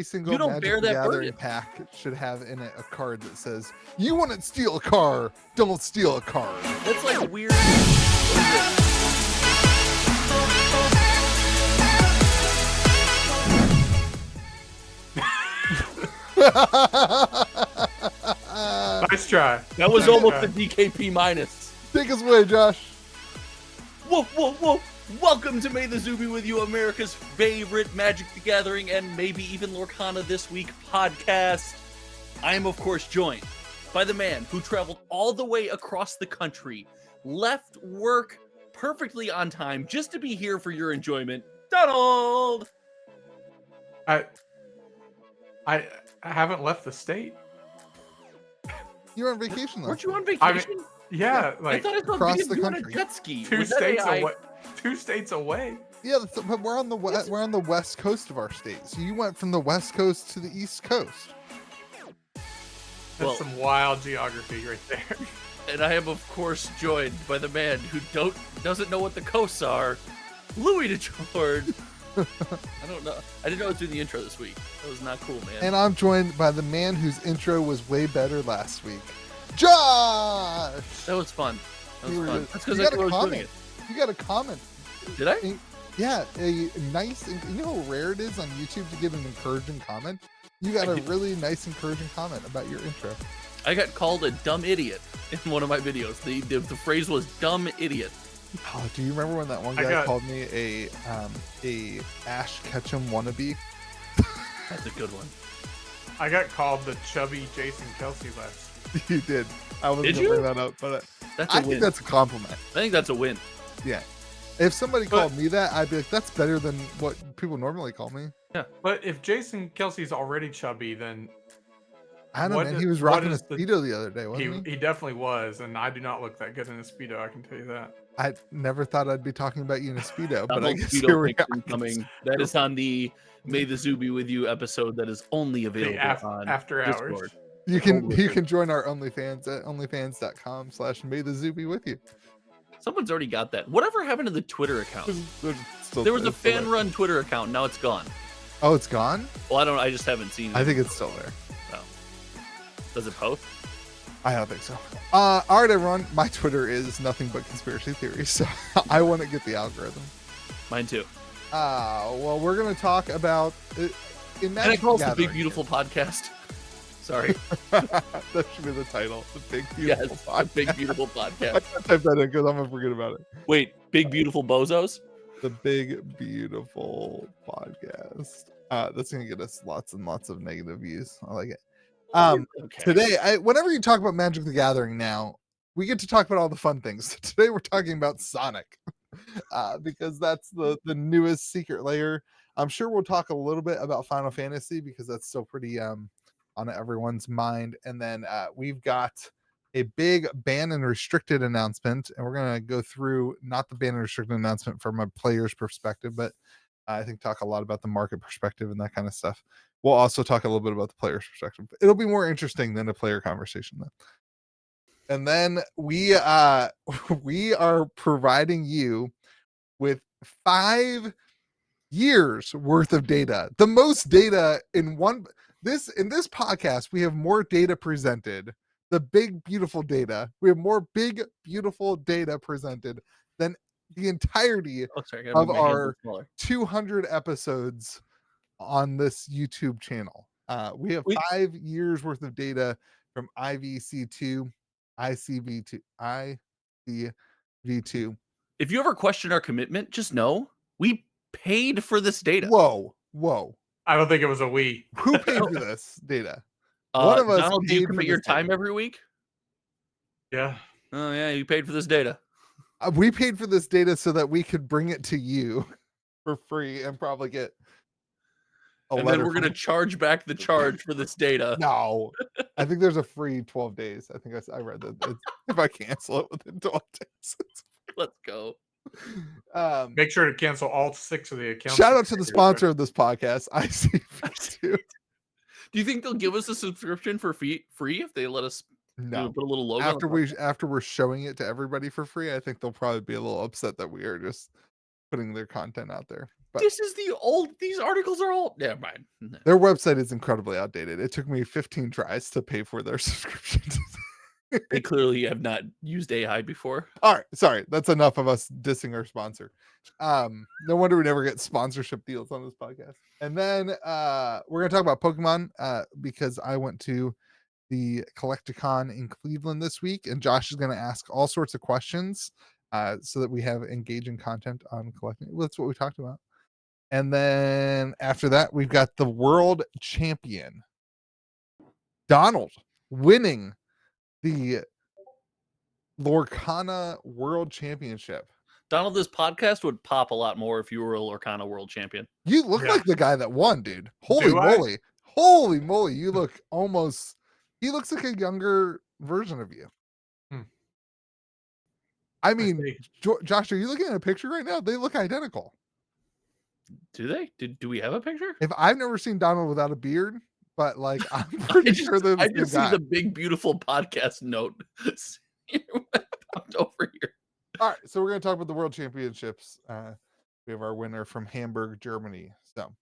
single You don't Magic bear the that Gathering burden. pack should have in it a card that says, "You wouldn't steal a car, don't steal a card." That's like weird. Nice try. That was Nice almost try. a DKP minus. Take us away, Josh. Whoa, whoa, whoa. Welcome to May the Zoo be with you, America's favorite Magic the Gathering and maybe even Lorcana This Week podcast. I am, of course, joined by the man who traveled all the way across the country, left work perfectly on time just to be here for your enjoyment, Donald! I haven't left the state. You were on vacation Weren't last you on week. vacation? Yeah, I like thought I saw across you the on a country. jet ski. two Was that states AI? away. 2 states away. Yeah, but we're on the west coast of our state. So you went from the west coast to the east coast. That's Well- some wild geography right there. And I am, of course, joined by the man who doesn't know what the coasts are, Louis DeJord. I don't know. I didn't know I was doing the intro this week. That was not cool, man. And I'm joined by the man whose intro was way better last week, Josh. That was fun. That was You were- fun. That's because you I got a was doing comment. it. You got a comment. Did I? Yeah, a nice. You know how rare it is on YouTube to get an encouraging comment. You got I a did. really nice encouraging comment about your intro. I got called a dumb idiot in one of my videos. The phrase was dumb idiot. Oh, do you remember when that one I guy got- called me a Ash Ketchum wannabe? That's a good one. I got called the chubby Jason Kelsey last. You did. I was Did gonna you? bring that up, but That's a I win. think that's a compliment. I think that's a win. Yeah. If somebody But- called me that, I'd be like, that's better than what people normally call me. But if Jason Kelsey's already chubby, then I don't know, What man. is- He was what rocking a is the- Speedo the other day, wasn't he? he definitely was, and I do not look that good in a Speedo, I can tell you that. I never thought I'd be talking about you in a Speedo, but I Donald guess Speedo here we picture are. coming. That is on the May the Zoo be with you episode that is only available on after Discord. hours. You can Totally. join our OnlyFans at onlyfans.com/maythezooby with you. Someone's already got that. Whatever happened to the Twitter account? There was a it's still there. fan-run Twitter account. Now it's gone. Oh, it's gone? Well, I don't. I just haven't seen it. I think it's still there. Does it post? I don't think so. All right, everyone. My Twitter is nothing but conspiracy theories, so I want to get the algorithm. Mine too. Well, we're going to talk about in And I Magic call the it the Big Gathering. Beautiful Podcast. Sorry. That should be the title. The Big Beautiful Yes, the Podcast. Big Beautiful I Podcast. can't type that in because I'm going to forget about it. Wait, Big Beautiful Bozos? The Big Beautiful Podcast. That's going to get us lots and lots of negative views. I like it. Okay. Today, whenever you talk about Magic the Gathering now, we get to talk about all the fun things. Today we're talking about Sonic because that's the newest secret layer. I'm sure we'll talk a little bit about Final Fantasy because that's still pretty on everyone's mind. And then we've got a big ban and restricted announcement, and we're going to go through not the ban and restricted announcement from a player's perspective, but I think talk a lot about the market perspective and that kind of stuff. We'll also talk a little bit about the player's perspective. It'll be more interesting than a player conversation then. And then we are providing you with 5 years worth of data. The most data in this podcast. We have more data presented. The big beautiful data. We have more big beautiful data presented than the entirety Oh, sorry, I gotta of make my hands our look smaller. 200 episodes on this YouTube channel. We have 5 years worth of data from IVC2, ICV2, ICV2. If you ever question our commitment, just know we paid for this data. Whoa. I don't think it was a we. Who paid for this data? One of us Donald, do you paid for commit your this data. time every week? Yeah. Oh yeah, you paid for this data. We paid for this data so that we could bring it to you for free and probably get a And letter then we're from- gonna charge back the charge for this data. No, I think there's a free 12 days. I think I read that if I cancel it within 12 days. Let's go. Make sure to cancel all 6 of the accounts. Shout out to the sponsor of this podcast, ICV2. Do you think they'll give us a subscription for free if they let us No, put a little logo? on the after we're showing it to everybody for free, I think they'll probably be a little upset that we are just putting their content out there. But This is these articles are old. Never mind. their website is incredibly outdated. It took me 15 tries to pay for their subscriptions. They clearly have not used AI before. All right, sorry, that's enough of us dissing our sponsor. No wonder we never get sponsorship deals on this podcast. And then we're gonna talk about Pokemon because I went to the Collecticon in Cleveland this week, and Josh is gonna ask all sorts of questions so that we have engaging content on collecting. Well, that's what we talked about. And then after that, we've got the world champion Donald winning the Lorcana World Championship. Donald, this podcast would pop a lot more if you were a Lorcana world champion. You look like the guy that won, dude. Holy Do I? moly. Holy moly. You look almost, he looks like a younger version of you. Hmm. I mean, Josh, are you looking at a picture right now? They look identical. Do they? Do we have a picture? If I've never seen Donald without a beard, but like I'm pretty sure they're the I same just guy. see the big, beautiful podcast note popped over here. All right, so we're going to talk about the World Championships. We have our winner from Hamburg, Germany. So,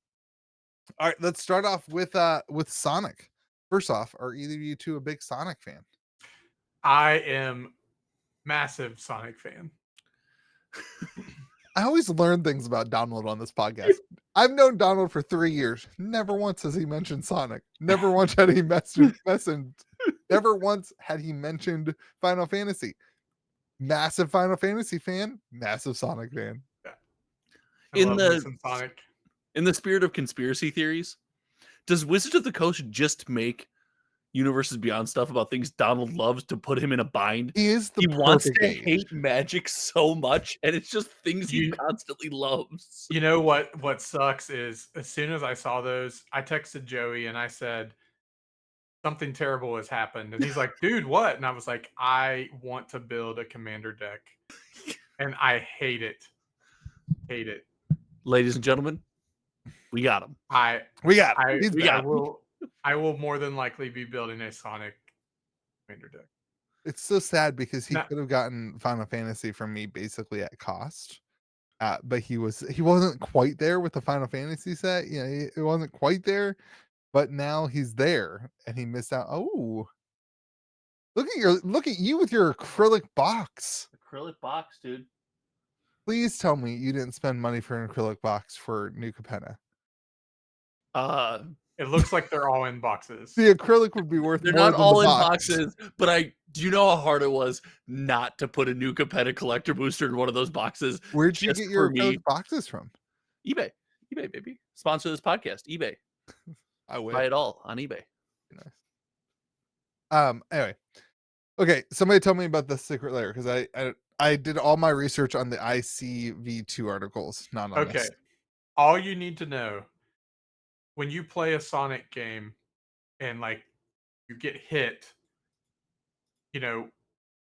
all right, let's start off with Sonic. First off, are either of you two a big Sonic fan? I am massive Sonic fan. I always learn things about Donald on this podcast. I've known Donald for 3 years. Never once has he mentioned Sonic. Never once had he Never once had he mentioned Final Fantasy. Massive Final Fantasy fan, massive Sonic fan. I love me some Sonic. In the spirit of conspiracy theories, does Wizards of the Coast just make Universes Beyond stuff about things Donald loves to put him in a bind? He is the He wants to perfect age. hate Magic so much, and it's just things he constantly loves. You know what sucks is as soon as I saw those, I texted Joey and I said, something terrible has happened. And he's like, dude, what? And I was like, I want to build a commander deck. And I hate it. Hate it. Ladies and gentlemen, we got him. We got him. I will more than likely be building a Sonic commander deck. It's so sad because he could have gotten Final Fantasy from me basically at cost. But he wasn't quite there with the Final Fantasy set. You know, it wasn't quite there, but now he's there and he missed out. Oh, look at you with your acrylic box. Acrylic box, dude. Please tell me you didn't spend money for an acrylic box for New Capenna. It looks like they're all in boxes. The acrylic would be worth They're more not than all the in box. boxes, but do you know how hard it was not to put a New Capenna collector booster in one of those boxes? Where'd you get your acrylic boxes from? eBay, baby. Sponsor this podcast, eBay. I would buy it all on eBay. Nice. Anyway, okay. Somebody tell me about the secret layer because I did all my research on the ICV2 articles, not on this. All you need to know when you play a Sonic game and like you get hit, you know,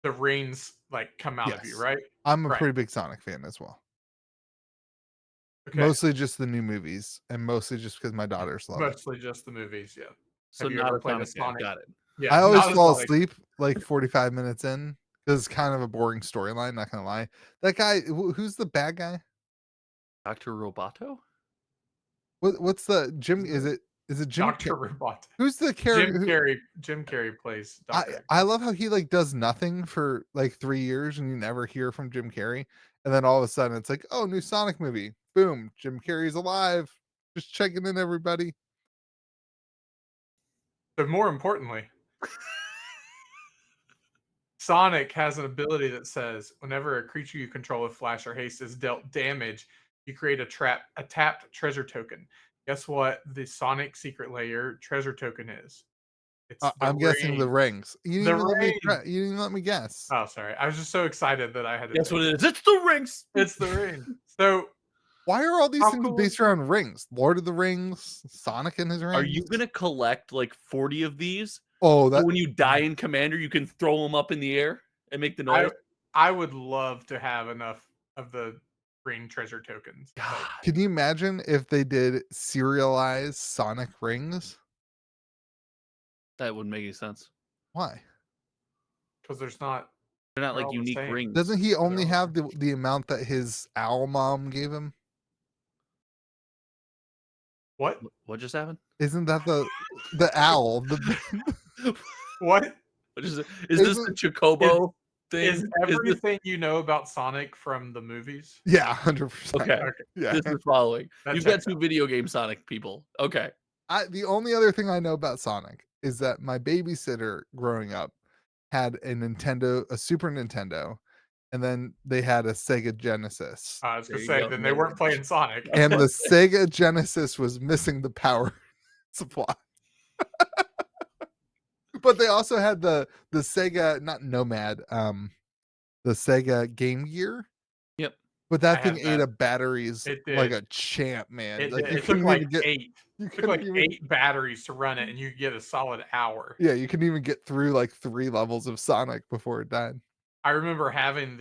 the rings like come out of you, right? I'm a pretty big Sonic fan as well. Okay. Mostly just the new movies and mostly just because my daughters love it. Mostly just the movies, yeah. So have you not ever a played Sonic Sonic? Got it. Yeah, I always fall asleep like 45 minutes in because it's kind of a boring storyline, not gonna lie. That guy, who's the bad guy? Dr. Roboto? What's the Jim? Is it Jim? Dr. Roboto. Who's the character? Jim Carrey plays Dr. I love how he like does nothing for like 3 years and you never hear from Jim Carrey, and then all of a sudden it's like, oh, new Sonic movie. Boom, Jim Carrey's alive. Just checking in, everybody. But more importantly, Sonic has an ability that says whenever a creature you control with flash or haste is dealt damage, you create a tapped treasure token. Guess what the Sonic secret layer treasure token is? It's I'm guessing the rings. You didn't even let me guess. Oh, sorry. I was just so excited that I had to guess what it is. It's the rings. It's the ring. So why are all these things based around rings? Lord of the Rings, Sonic and his rings. Are you gonna collect like 40 of these? Oh, so when you die in Commander, you can throw them up in the air and make the noise. I would love to have enough of the ring treasure tokens. God. Can you imagine if they did serialized Sonic rings? That wouldn't make any sense. Why? Because they're They're not They're like all the unique same. rings. Doesn't he They're only all the have same. the amount that his owl mom gave him? What? What just happened? Isn't that the owl? What? What is it? Is this the Isn't Chocobo thing? Is Is this everything you know about Sonic from the movies? yeah, 100%. okay? Okay, Yeah. This is following. that You've got checks two out. video game Sonic people. Okay. The only other thing I know about Sonic is that my babysitter growing up had a Super Nintendo, and then they had a Sega Genesis. I was There gonna you say, go. then they weren't playing Sonic. And the Sega Genesis was missing the power supply. But they also had the Sega, not Nomad, the Sega Game Gear. Yep. But I that thing had ate that. up batteries It like did. a champ, man. It Like did. you It took couldn't like even get 8. you It took like couldn't even 8 batteries to run it, and you get a solid hour. yeah, you couldn't even get through like 3 levels of Sonic before it died. I remember having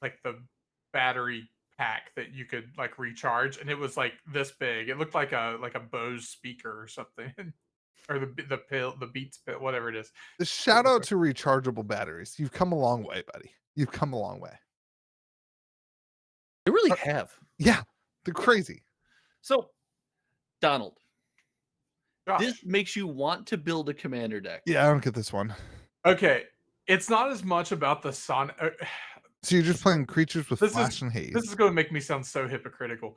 like the battery pack that you could like recharge, and it was like this big. It looked like a Bose speaker or something, or the Beats pill, whatever it is. Shout out to rechargeable batteries. You've come a long way, buddy. You've come a long way. They really have. Yeah, they're crazy. So, Donald, Gosh. this makes you want to build a commander deck. Yeah, I don't get this one. Okay, it's not as much about the Sonic. So you're just playing creatures with This flash is and haze. this is going to make me sound so hypocritical.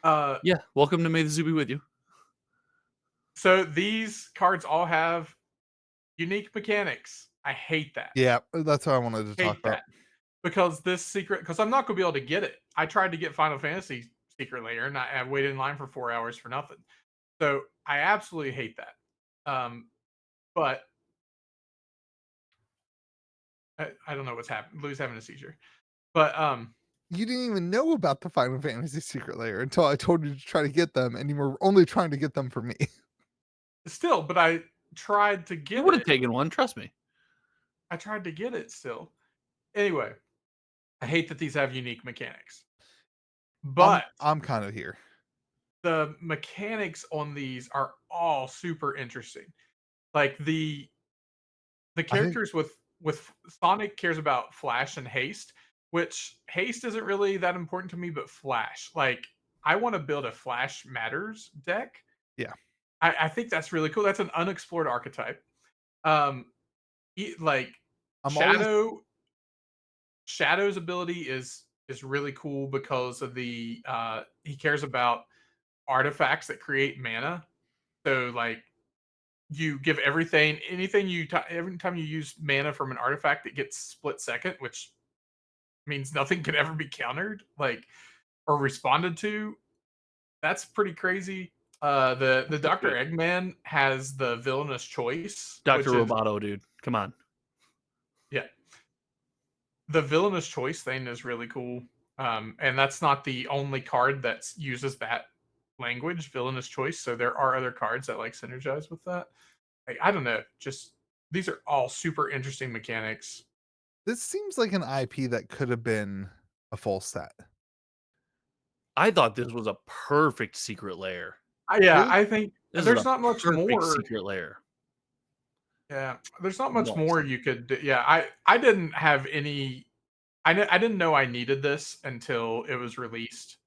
Yeah. Welcome to May the Zoo be with you. So these cards all have unique mechanics. I hate that. Yeah, that's what I wanted to talk Hate about. that. Because because I'm not going to be able to get it. I tried to get Final Fantasy Secret Layer, and I waited in line for 4 hours for nothing. So I absolutely hate that. But I don't know what's happening. Lou's having a seizure. But You didn't even know about the Final Fantasy Secret Layer until I told you to try to get them, and you were only trying to get them for me. still, but I tried to You get would have it. taken one, trust me. I tried to get it still. Anyway, I hate that these have unique mechanics. But I'm kind of here. the mechanics on these are all super interesting. Like the characters with Sonic cares about flash and haste, which haste isn't really that important to me, but flash. Like I want to build a flash matters deck. Yeah. I think that's really cool. That's an unexplored archetype. Um like I'm always Shadow's ability is really cool because of the he cares about artifacts that create mana. So like you give anything every time you use mana from an artifact, it gets split second, which means nothing can ever be countered, like or responded to. That's pretty crazy. The Dr. Eggman has the villainous choice, Dr. which is Roboto, dude. Come on. yeah. The villainous choice thing is really cool. And that's not the only card that uses that language, villainous choice. So there are other cards that like synergize with that. Like, I don't know. Just these are all super interesting mechanics. this seems like an IP that could have been a full set. I thought this was a perfect secret layer. Yeah, Really? I think This there's is a not much perfect more. secret layer. Yeah, there's not much No, more it's you could. Yeah, I didn't have any. I didn't know I needed this until it was released,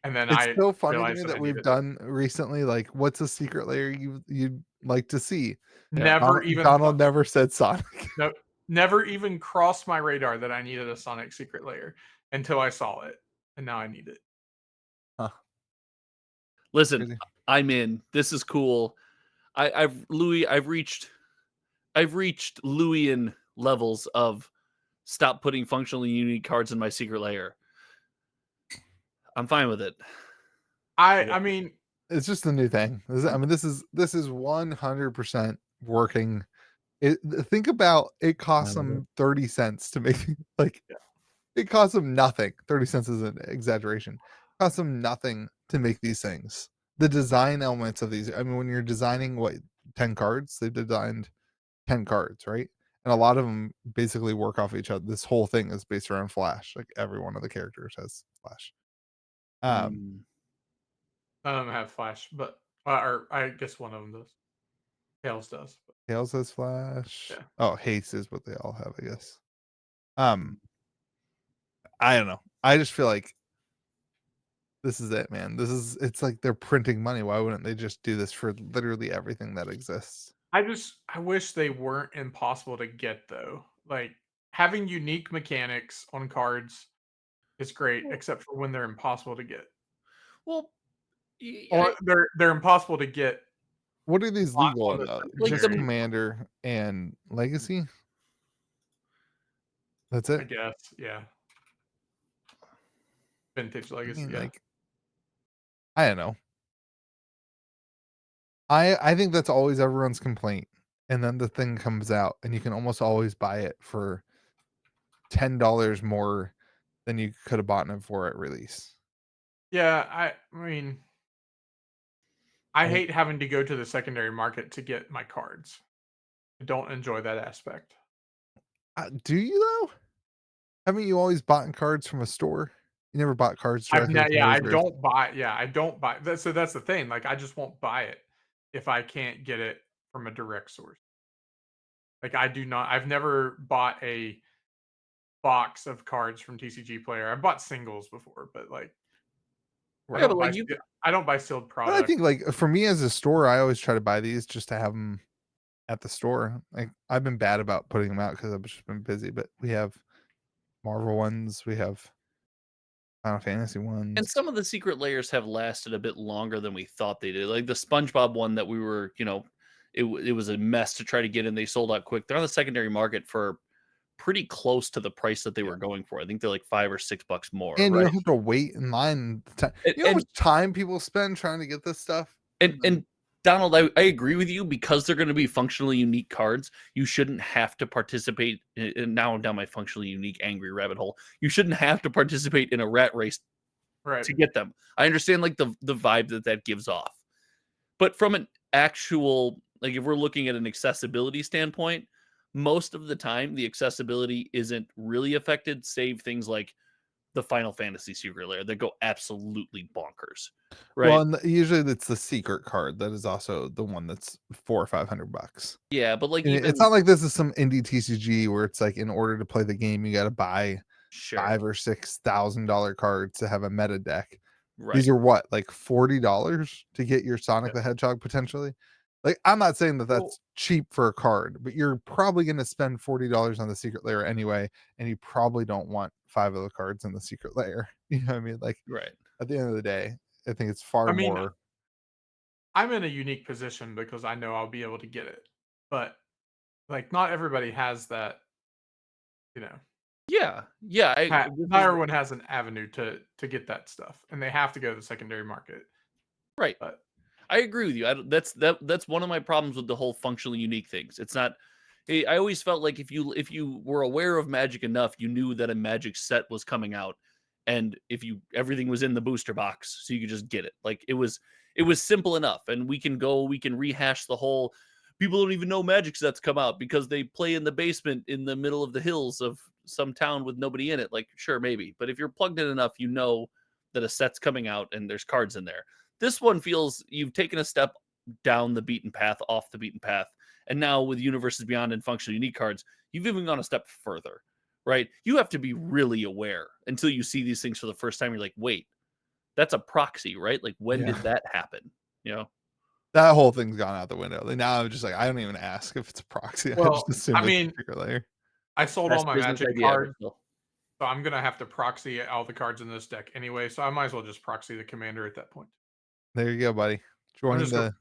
and then It's I so funny to realized me that I that we've needed it. done recently. Like, what's a secret layer you'd like to see? Yeah. Never even Donald never said Sonic. no, never even crossed my radar that I needed a Sonic secret layer until I saw it, and now I need it. Huh. Listen, Crazy. I'm in. This is cool. I've reached Louian levels of stop putting functionally unique cards in my secret layer. I'm fine with it. I mean, It's just a new thing. I mean, this is 100% working. Think about it costs them 30 cents to make like Yeah. it costs them nothing. 30 cents is an exaggeration. It costs them nothing to make these things. The design elements of these, I mean, when you're designing 10 cards, they've designed 10 cards, right? And a lot of them basically work off each other. This whole thing is based around Flash. Like every one of the characters has Flash. none of them have flash, but or I guess one of them does. Tails does. But Tails has Flash. Yeah. Oh, Haste is what they all have, I guess. I don't know. I just feel like this is it, man. It's like they're printing money. Why wouldn't they just do this for literally everything that exists? I wish they weren't impossible to get though. Like having unique mechanics on cards is great, Well, except for when they're impossible to get. well, Or they're impossible to get What are these legal on the about? like Just secondary, Commander and Legacy? That's I it? guess. Yeah. Vintage I Legacy, mean, yeah. like, I don't know. I think that's always everyone's complaint. And then the thing comes out and you can almost always buy it for $10 more than you could have bought it for at release. Yeah, I mean, I Like, hate having to go to the secondary market to get my cards. I don't enjoy that aspect. do you though? Haven't you always bought cards from a store? You never bought cards I've directly not from yeah, Wizards. I don't buy that so that's the thing, like, I just won't buy it if I can't get it from a direct source. Like, I've never bought a box of cards from TCG Player. I've bought singles before, but, like, Right. but like you, I don't buy sealed But I product. think like for me as a store, I always try to buy these just to have them at the store. Like I've been bad about putting them out because I've just been busy. But we have Marvel ones, we have Final Fantasy and ones. some of the secret layers have lasted a bit longer than we thought they did. Like the SpongeBob one that we were, it was a mess to try to get in. They sold out quick. They're on the secondary market for pretty close to the price that they Yeah. were going for. I think they're like $5 or $6 more, And you right? don't have to wait in line. And You know how much time people spend trying to get this stuff? and, and Donald, I agree with you because they're going to be functionally unique cards. You shouldn't have to participate. And now I'm down my functionally unique angry rabbit hole. You shouldn't have to participate in a rat race Right. to get them. I understand like the vibe that gives off. But from an actual, like if we're looking at an accessibility standpoint, most of the time the accessibility isn't really affected, save things like the Final Fantasy secret layer that go absolutely bonkers. Well, Right? and usually it's the secret card that is also the one that's $400 or $500. Yeah, but like And it's even not like this is some indie TCG where it's like in order to play the game, you got to buy sure. $5,000 or $6,000 cards to have a meta deck. Right. These are what, like $40 to get your Sonic Yeah. the Hedgehog potentially? Like, I'm not saying that Well, that's cheap for a card, but you're probably going to spend $40 on the secret layer anyway, and you probably don't want 5 of the cards in the secret layer. You know what I mean? Like, Right. at the end of the day, I think it's I far mean, more. I'm in a unique position because I know I'll be able to get it. But, like, not everybody has that, you know. Yeah. Yeah. This Not is everyone has an avenue to get that stuff, and they have to go to the secondary market. right. But I agree with you. That's one of my problems with the whole functionally unique things. It's not. I always felt like if you were aware of Magic enough, you knew that a Magic set was coming out, and if you everything was in the booster box, so you could just get it. Like it was simple enough, and we can rehash the whole. People don't even know Magic sets come out because they play in the basement in the middle of the hills of some town with nobody in it. Like sure, maybe, but if you're plugged in enough, you know that a set's coming out and there's cards in there. This one feels you've taken a step down the beaten path, off the beaten path. And now with Universes Beyond and Functional Unique cards, you've even gone a step further, right? You have to be really aware until you see these things for the first time. You're like, wait, that's a proxy, right? Like, when Yeah. did that happen? You know? That whole thing's gone out the window. Like, now I'm just like, I don't even ask if it's a proxy. I well, just assume I it's a mean, secret layer. I sold all Best my business Magic idea ever. cards, Still. so I'm gonna have to proxy all the cards in this deck anyway, so I might as well just proxy the commander at that point. There you go, buddy. I'm Join just gonna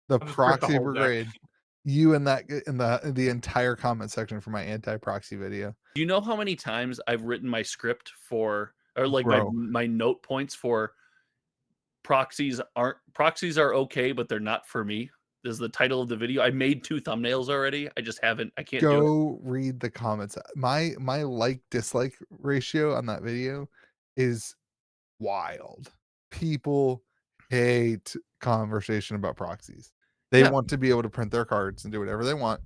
the I'll just print the proxy whole deck. brigade. You and that in the entire comment section for my anti-proxy video. Do you know how many times I've written my script for, or like Bro. my note points for proxies are okay, but they're not for me? This is the title of the video. I made 2 thumbnails already. I just haven't. I can't do it. Go read the comments. My like dislike ratio on that video is wild. People hate conversation about proxies. They Yeah. want to be able to print their cards and do whatever they want,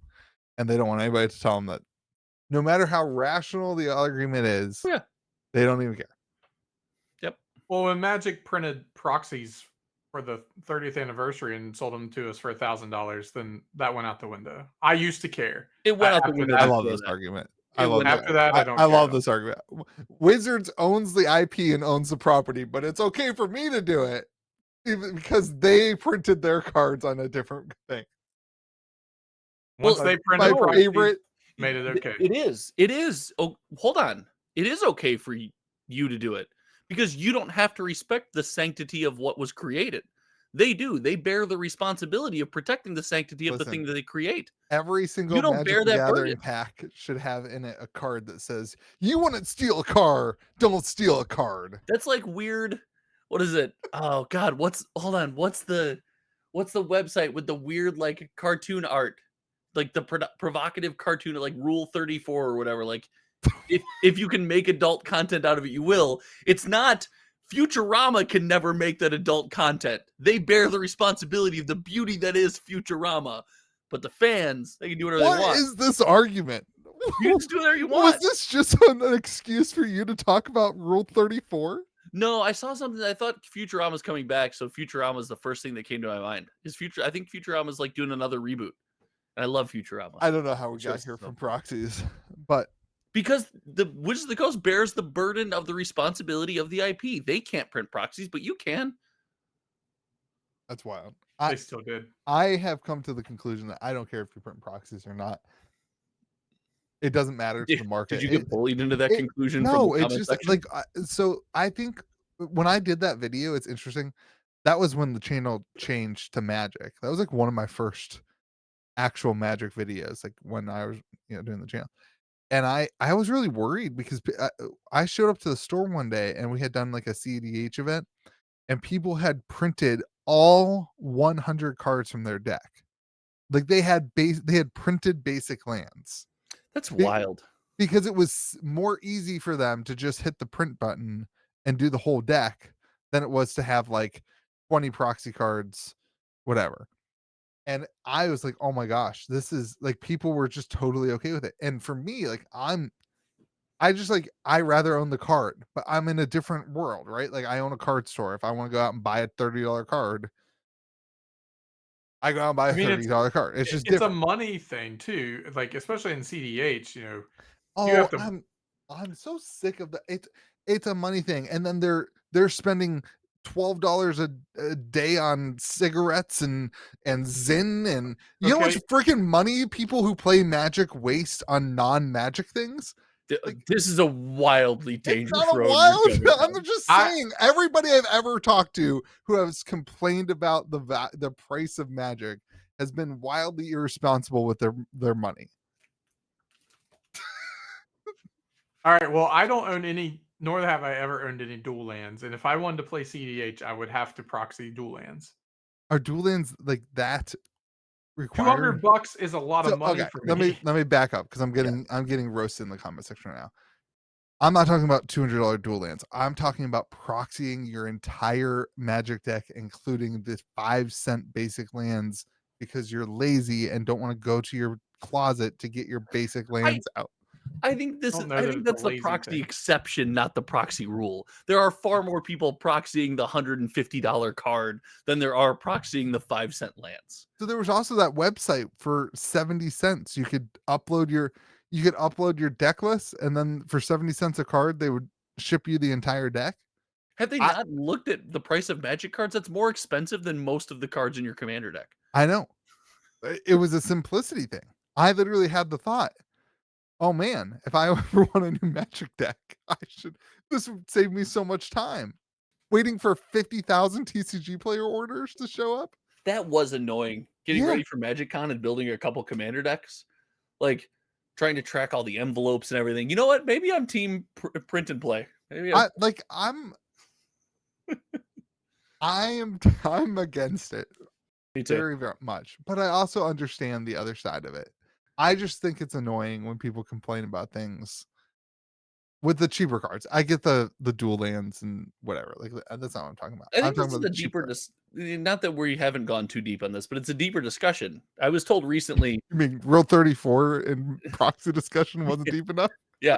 and they don't want anybody to tell them that no matter how rational the argument is, Yeah. they don't even care. Yep. Well, when Magic printed proxies for the 30th anniversary and sold them to us for $1,000, then that went out the window. I used to care. It went out the After window I that, love before this that. argument. I love that. After that, I don't I care love at this argument. Wizards owns the IP and owns the property, but it's okay for me to do it because they printed their cards on a different thing. Once Well, they My printed proxies, favorite. made it okay. It is. It is. Oh, hold on. It is okay for you to do it because you don't have to respect the sanctity of what was created. They do. They bear the responsibility of protecting the sanctity of the thing that they create. Every single You don't Magic bear the that Gathering burden. pack should have in it a card that says, "You want to steal a car? Don't steal a card." That's like weird. What is it? Oh God, hold on, what's the website with the weird like cartoon art? Like the provocative cartoon like Rule 34 or whatever. Like if you can make adult content out of it, you will. It's not Futurama can never make that adult content. They bear the responsibility of the beauty that is Futurama. But the fans, they can do whatever they What want. is this argument? You can just do whatever you Was want. this just an excuse for you to talk about Rule 34? No, I saw something that I thought Futurama's coming back, so Futurama is the first thing that came to my mind. I think Futurama's like doing another reboot. And I love Futurama. I don't know how we Sure, got here so- from proxies, but Because the Wizards of the Coast bears the burden of the responsibility of the IP. They can't print proxies, but you can. that's wild. They still did. I have come to the conclusion that I don't care if you print proxies or not. It doesn't matter to the market. Did you get bullied into that conclusion? No, from the it's comment just section? like so. I think when I did that video, it's interesting. That was when the channel changed to Magic. That was like one of my first actual Magic videos, like when I was doing the channel. And I was really worried because I showed up to the store one day and we had done like a CEDH event, and people had printed all 100 cards from their deck. Like they had printed basic lands. That's wild. Because it was more easy for them to just hit the print button and do the whole deck than it was to have like 20 proxy cards, whatever. And I was like, oh my gosh, this is like people were just totally okay with it. And for me, like I rather own the card, but I'm in a different world, right? Like I own a card store. If I want to go out and buy a $30 card, I go out and buy a $30 card. It's just different. It's a money thing too. Like especially in CDH, you Oh, have to. I'm so sick of the it's a money thing, and then they're spending $12 a day on cigarettes and Zyn, and you know how much freaking money people who play Magic waste on non-Magic things. Like, this is a wildly dangerous road. I'm just saying, everybody I've ever talked to who has complained about the price of Magic has been wildly irresponsible with their money. All right. Well, I don't own any, nor have I ever owned any dual lands. And if I wanted to play CDH, I would have to proxy dual lands. Are dual lands like that required? $200 is a lot of money for me. Let me back up because I'm getting roasted in the comment section right now. I'm not talking about $200 dual lands. I'm talking about proxying your entire Magic deck, including the 5-cent basic lands, because you're lazy and don't want to go to your closet to get your basic lands out. I think that's the proxy exception, not the proxy rule. There are far more people proxying the $150 card than there are proxying the 5-cent lands. So there was also that website for 70 cents. You could upload your deck list, and then for 70 cents a card, they would ship you the entire deck. Have they not looked at the price of Magic cards? That's more expensive than most of the cards in your Commander deck. I know. It was a simplicity thing. I literally had the thought, oh man, if I ever want a new Magic deck, this would save me so much time. Waiting for 50,000 TCG player orders to show up. That was annoying. Getting ready for MagicCon and building a couple Commander decks. Like trying to track all the envelopes and everything. You know what? Maybe I'm team print and play. Maybe I'm against it. Me too. Very, very much. But I also understand the other side of it. I just think it's annoying when people complain about things with the cheaper cards. I get the dual lands and whatever. Like that's not what I'm talking about. I think I'm this is a deeper not that we haven't gone too deep on this, but it's a deeper discussion. I was told recently. You mean Rule 34 in proxy discussion wasn't deep enough? Yeah.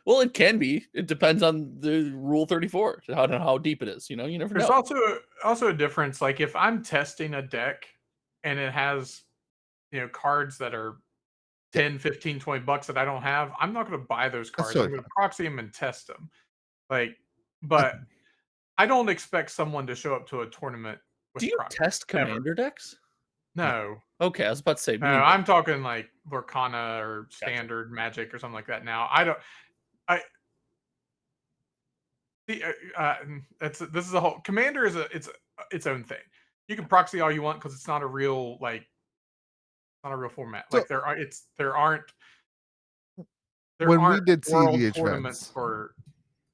Well, it can be. It depends on the Rule 34, how deep it is. You never know. There's also a difference. Like if I'm testing a deck and it has cards that are 10, 15, $20 that I don't have, I'm not going to buy those cards. I'm totally going to proxy them and test them. But I don't expect someone to show up to a tournament with Do you proxy. test Ever. commander decks? No. Okay, I was about to say. No, I'm talking like Lorcana or standard Magic or something like that. Now, this is a whole commander is its own thing. You can proxy all you want because it's not a real format. So- Like there aren't when we did world CDH tournaments events, for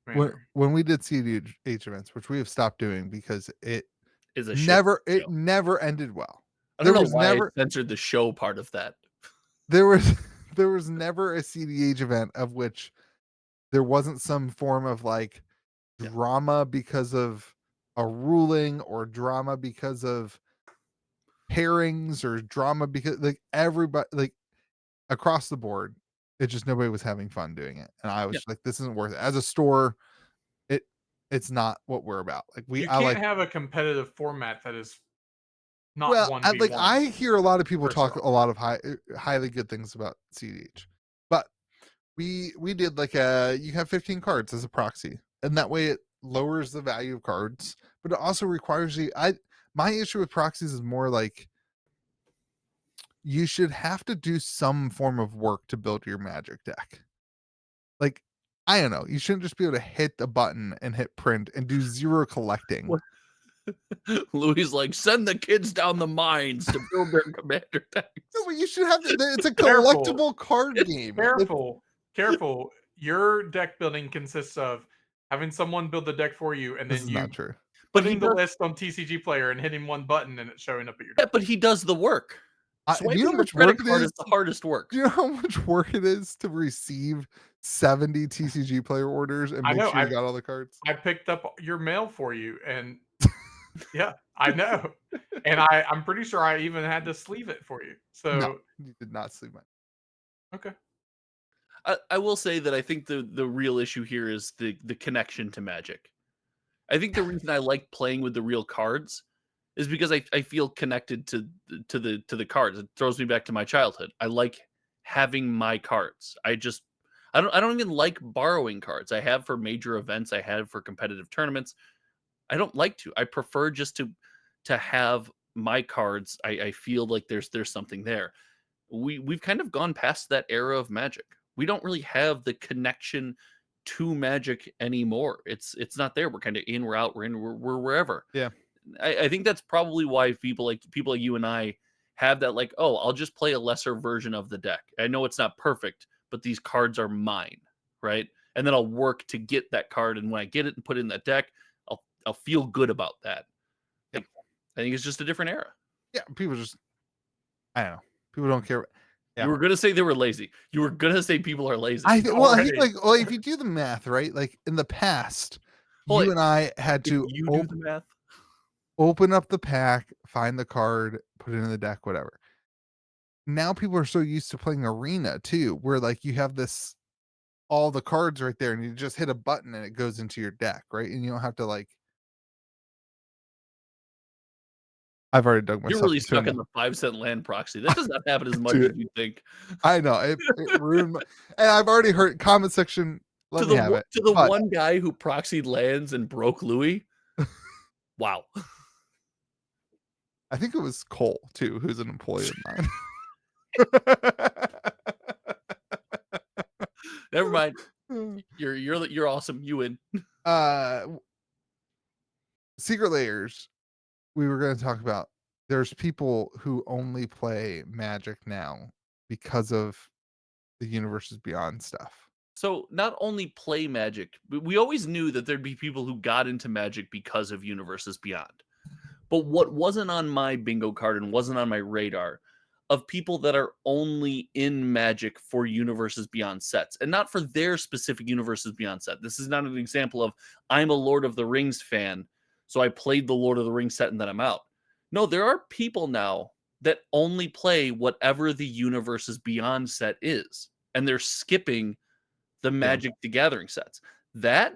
commander. when we did CDH events, which we have stopped doing because it Is a never shit it never ended well. I don't There know was why never I censored the show part of that. there was never a CDH event of which there wasn't some form of like Yeah. drama because of a ruling or drama because of pairings or drama because like everybody like across the board it just nobody was having fun doing it, and I was Yeah. just like, this isn't worth it as a store. It's not what we're about. Like You can't have a competitive format that is not well, 1v1. I hear a lot of people talk off. a lot of highly good things about CDH, but we did like you have 15 cards as a proxy, and that way it lowers the value of cards, but it also requires you. My issue with proxies is more like you should have to do some form of work to build your Magic deck. Like, I don't know, you shouldn't just be able to hit the button and hit print and do zero collecting. What? Louis like, send the kids down the mines to build their commander decks. No, but you should have it's a Careful. collectible card game. Careful. Your deck building consists of having someone build the deck for you, and This then is you not true. putting the list on TCG Player and hitting one button, and it showing up at your deck. Yeah, but he does the work. Do you know how much Credit work it card is? is the hardest work. Do you know how much work it is to receive 70 TCG Player orders and I make know, sure you got all the cards? I picked up your mail for you, and yeah, I know. And I'm pretty sure I even had to sleeve it for you. So No, you did not sleep mine. okay. I will say that I think the real issue here is the connection to Magic. I think the reason I like playing with the real cards is because I feel connected to the cards. It throws me back to my childhood. I like having my cards. I don't even like borrowing cards. I have for major events. I have for competitive tournaments. I don't like to. I prefer just to have my cards. I feel like there's something there. We've kind of gone past that era of Magic. We don't really have the connection to Magic anymore. It's not there. We're kind of in, we're out, we're in, we're wherever. Yeah. I think that's probably why people like you and I have that, like, oh, I'll just play a lesser version of the deck. I know it's not perfect, but these cards are mine, right? And then I'll work to get that card, and when I get it and put it in that deck, I'll feel good about that. Like, I think it's just a different era. Yeah, people just, I don't know. People don't care. Yeah. You were gonna say they were lazy. You were gonna say people are lazy. I think if you do the math right, like in the past, you and I had to do the math. Open up the pack, find the card, put it in the deck, whatever. Now people are so used to playing Arena too, where like you have all the cards right there, and you just hit a button and it goes into your deck, right? And you don't have to like. I've already dug myself. You're really stuck in the 5-cent land proxy. That does not happen as much as you think. I know it ruined my, and I've already heard comment section. To the one guy who proxied lands and broke Louis. Wow. I think it was Cole too, who's an employee of mine. Never mind. You're awesome. You win. Secret layers. We were going to talk about. There's people who only play Magic now because of the Universes Beyond stuff. So not only play Magic, but we always knew that there'd be people who got into Magic because of Universes Beyond. But what wasn't on my bingo card and wasn't on my radar of people that are only in Magic for Universes Beyond sets, and not for their specific Universes Beyond set. This is not an example of I'm a Lord of the Rings fan, so I played the Lord of the Rings set and then I'm out. No, there are people now that only play whatever the Universes Beyond set is, and they're skipping the Magic the Gathering sets. That,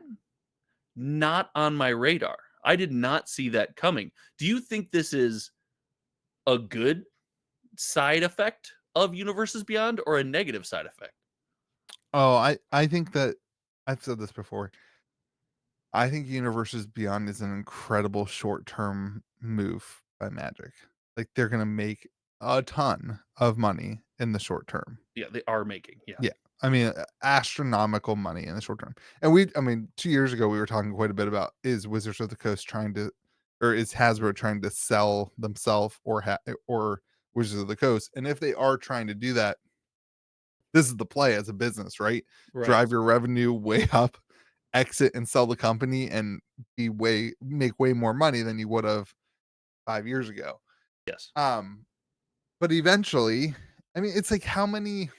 not on my radar. I did not see that coming. Do you think this is a good side effect of Universes Beyond or a negative side effect? Oh, I think that I've said this before. I think Universes Beyond is an incredible short-term move by Magic. Like, they're gonna make a ton of money in the short term. Yeah, they are making. Yeah. Yeah. I mean, astronomical money in the short term. And I mean, 2 years ago, we were talking quite a bit about, is Wizards of the Coast trying to, or is Hasbro trying to sell themselves, or Wizards of the Coast? And if they are trying to do that, this is the play as a business, right? Right. Drive your revenue way up, exit and sell the company, and make way more money than you would have 5 years ago. Yes. But eventually, I mean, it's like, how many,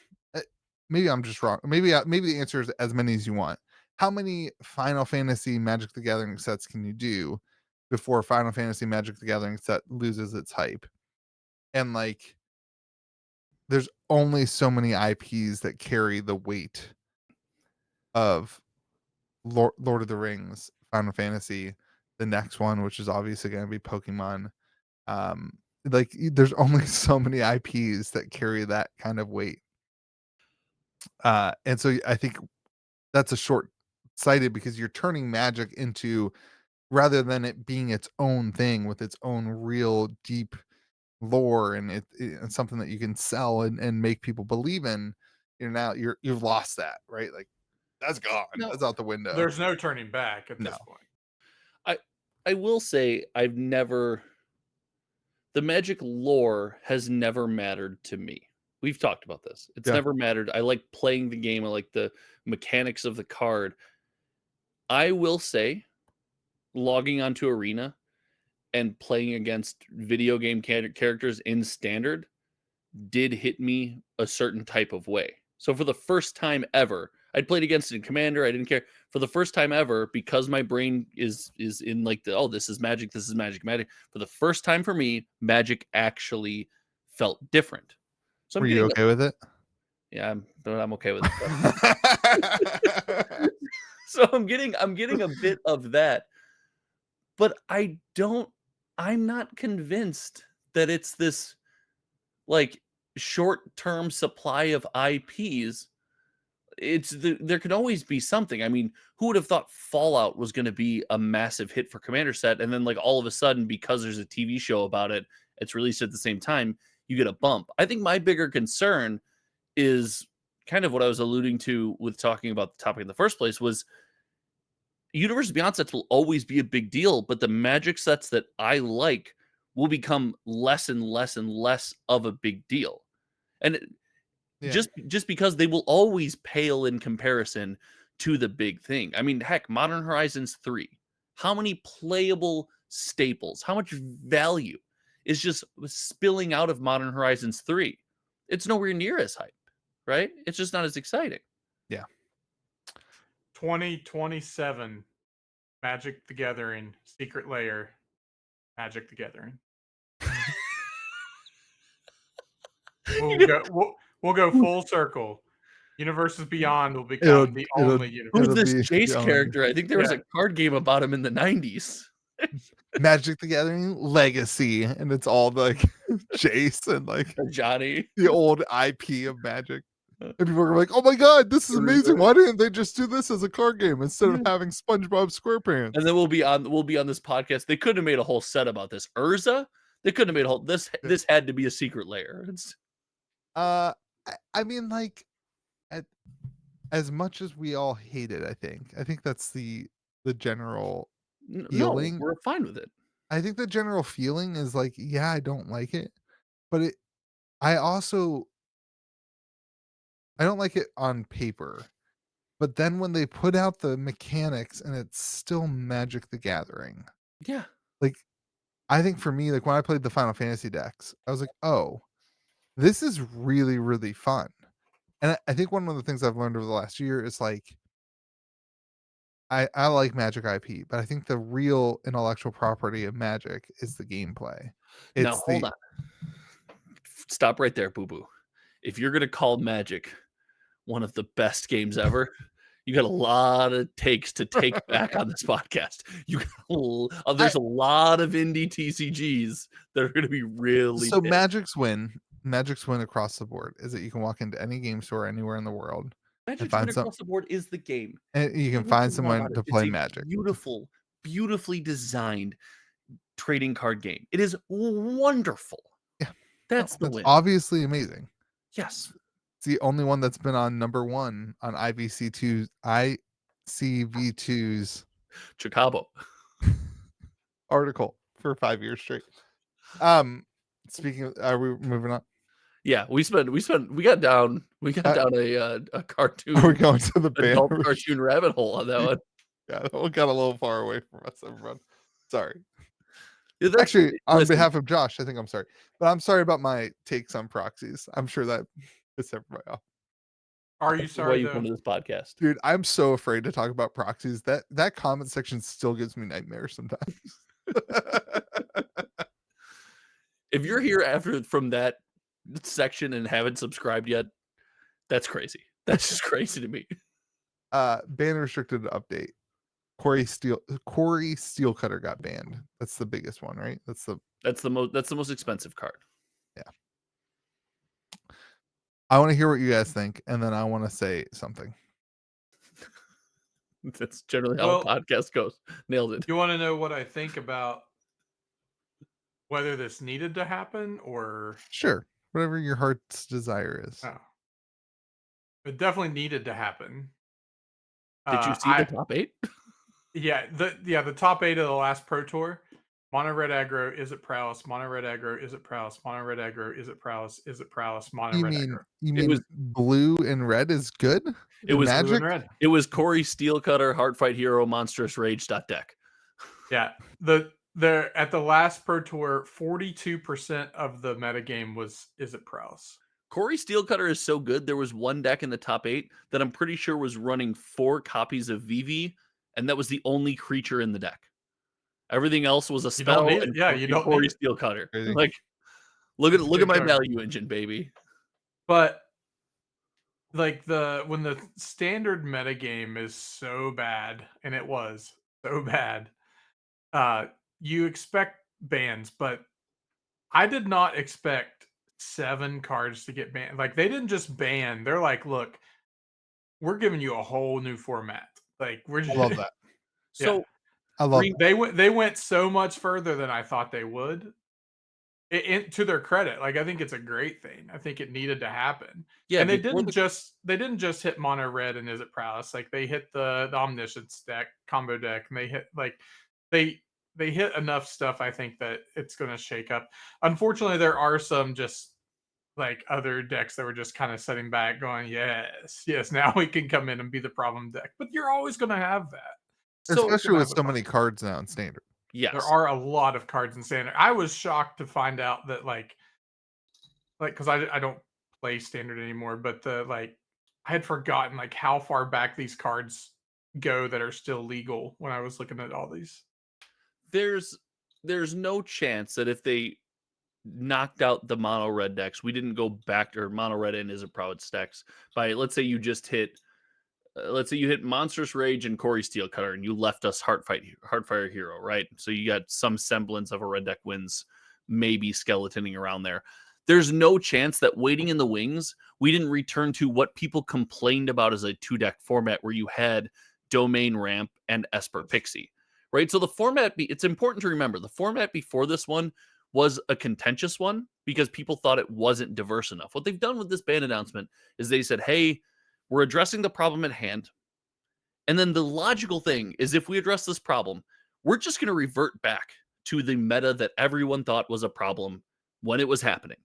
maybe I'm just wrong. Maybe the answer is as many as you want. How many Final Fantasy Magic the Gathering sets can you do before Final Fantasy Magic the Gathering set loses its hype? And like, there's only so many IPs that carry the weight of Lord of the Rings, Final Fantasy, the next one, which is obviously going to be Pokemon. Like, there's only so many IPs that carry that kind of weight. And so I think that's a short sighted, because you're turning Magic into, rather than it being its own thing with its own real deep lore, and it's something that you can sell and make people believe in, now you've lost that, right? Like, that's gone. No, That's out the window. There's no turning back at this No. point. I will say the Magic lore has never mattered to me. We've talked about this. It's Yeah. never mattered. I like playing the game. I like the mechanics of the card. I will say, logging onto Arena and playing against video game characters in Standard did hit me a certain type of way. So for the first time ever, I'd played against it in Commander. I didn't care. For the first time ever, because my brain is in like this is Magic, this is Magic. For the first time for me, Magic actually felt different. So Were you okay with it? Yeah, I'm okay with it. So I'm getting a bit of that, but I'm not convinced that it's this like short-term supply of IPs. There can always be something. I mean, who would have thought Fallout was going to be a massive hit for Commander set, and then like all of a sudden, because there's a TV show about it, it's released at the same time, you get a bump. I think my bigger concern is kind of what I was alluding to with talking about the topic in the first place, was Universe Beyond sets will always be a big deal, but the Magic sets that I like will become less and less and less of a big deal. And just because they will always pale in comparison to the big thing. I mean, heck, Modern Horizons 3. How many playable staples, how much value is just spilling out of Modern Horizons 3? It's nowhere near as hype, right? It's just not as exciting. Yeah. 2027 Magic the Gathering Secret Layer Magic the Gathering. We'll go full circle. Universes Beyond will become the only universe. Who's this be Jace the only- character? I think there was a card game about him in the 90s. Magic the Gathering Legacy, and it's all like Jace and like Johnny. the old IP of Magic. And people are like, "Oh my god, this is amazing! Why didn't they just do this as a card game instead of having SpongeBob SquarePants?" And then we'll be on this podcast. They couldn't have made a whole set about this. Urza? They couldn't have made a whole this had to be a secret layer. I mean, like, as much as we all hate it, I think that's the general feeling. No, we're fine with it. I think the general feeling is like, yeah, I don't like it, but I don't like it on paper. But then when they put out the mechanics and it's still Magic the Gathering. Yeah. Like, I think for me, like when I played the Final Fantasy decks, I was like, oh, this is really, really fun. And I think one of the things I've learned over the last year is like, I like Magic IP, but I think the real intellectual property of Magic is the gameplay. Now, hold on. Stop right there, boo-boo. If you're going to call Magic one of the best games ever, you got a lot of takes to take back on this podcast. There's a lot of indie TCGs that are going to be really so big. Magic's win Magic's win across the board is that you can walk into any game store anywhere in the world and Magic's find win across the board is the game. and you can Everything find about someone it, to it's play a Magic. beautiful, beautifully designed trading card game. It is wonderful. Yeah. That's the That's win. obviously amazing. Yes. It's the only one that's been on #1 on ICV2's Chicago. article for 5 years straight. Speaking of, are we moving on? Yeah, we got down a cartoon Are we going to the adult banner? cartoon rabbit hole on that one. Yeah, that one got a little far away from us, everyone. Sorry. Yeah, that's- Actually, on listen, behalf of Josh, I think I'm sorry. But I'm sorry about my takes on proxies. I'm sure that pissed everybody off. Are you that's why sorry you though? come to this podcast. Dude, I'm so afraid to talk about proxies. That comment section still gives me nightmares sometimes. If you're here from that section and haven't subscribed yet, that's crazy. That's just crazy to me. Ban restricted update. Corey Steelcutter got banned. That's the biggest one, right? That's the most expensive card. Yeah. I want to hear what you guys think, and then I want to say something. That's generally how a podcast goes. Nailed it. You want to know what I think about whether this needed to happen or Sure. Whatever your heart's desire is. oh. It definitely needed to happen. Did you see the top 8? Yeah, the top 8 of the last Pro Tour. Mono red aggro, is it prowess? Mono red aggro, is it prowess? Mono red aggro, is it prowess? Is it prowess? Mono red aggro. You mean blue and red is good? It was Magic? Blue and red. It was Corey Steelcutter, Heartfight Hero, Monstrous Rage deck. Yeah, at the last Pro Tour, 42% of the metagame was is it prowess. Corey Steelcutter is so good. There was one deck in the top 8 that I'm pretty sure was running 4 copies of Vivi, and that was the only creature in the deck. Everything else was a spell. You don't Corey need it. Steelcutter. Like, look at my value engine, baby. But like when the standard metagame is so bad, and it was so bad, you expect bans, but I did not expect 7 cards to get banned. Like, they didn't just ban, they're like, look, we're giving you a whole new format. Like, we're just I love that. So I love that. They went so much further than I thought they would. To their credit, like, I think it's a great thing. I think it needed to happen. Yeah, and they didn't just hit mono red and is it prowess. Like, they hit the omniscience deck, combo deck, and they hit they hit enough stuff, I think, that it's going to shake up. Unfortunately, there are some just like other decks that were just kind of sitting back going, yes, now we can come in and be the problem deck. But you're always going to have that. Especially with so many cards now in standard. Yes. There are a lot of cards in standard. I was shocked to find out that like because I don't play standard anymore, but I had forgotten like how far back these cards go that are still legal when I was looking at all these. There's no chance that if they knocked out the mono red decks, we didn't go back to mono red and is it prowess decks by, let's say you just hit Monstrous Rage and Corey Steelcutter, and you left us Heartfire Hero, right? So you got some semblance of a red deck wins, maybe skeletoning around there. There's no chance that waiting in the wings, we didn't return to what people complained about as a 2-deck format where you had Domain Ramp and Esper Pixie, right? So the format, it's important to remember, the format before this one was a contentious one because people thought it wasn't diverse enough. What they've done with this ban announcement is they said, hey, we're addressing the problem at hand. And then the logical thing is if we address this problem, we're just going to revert back to the meta that everyone thought was a problem when it was happening.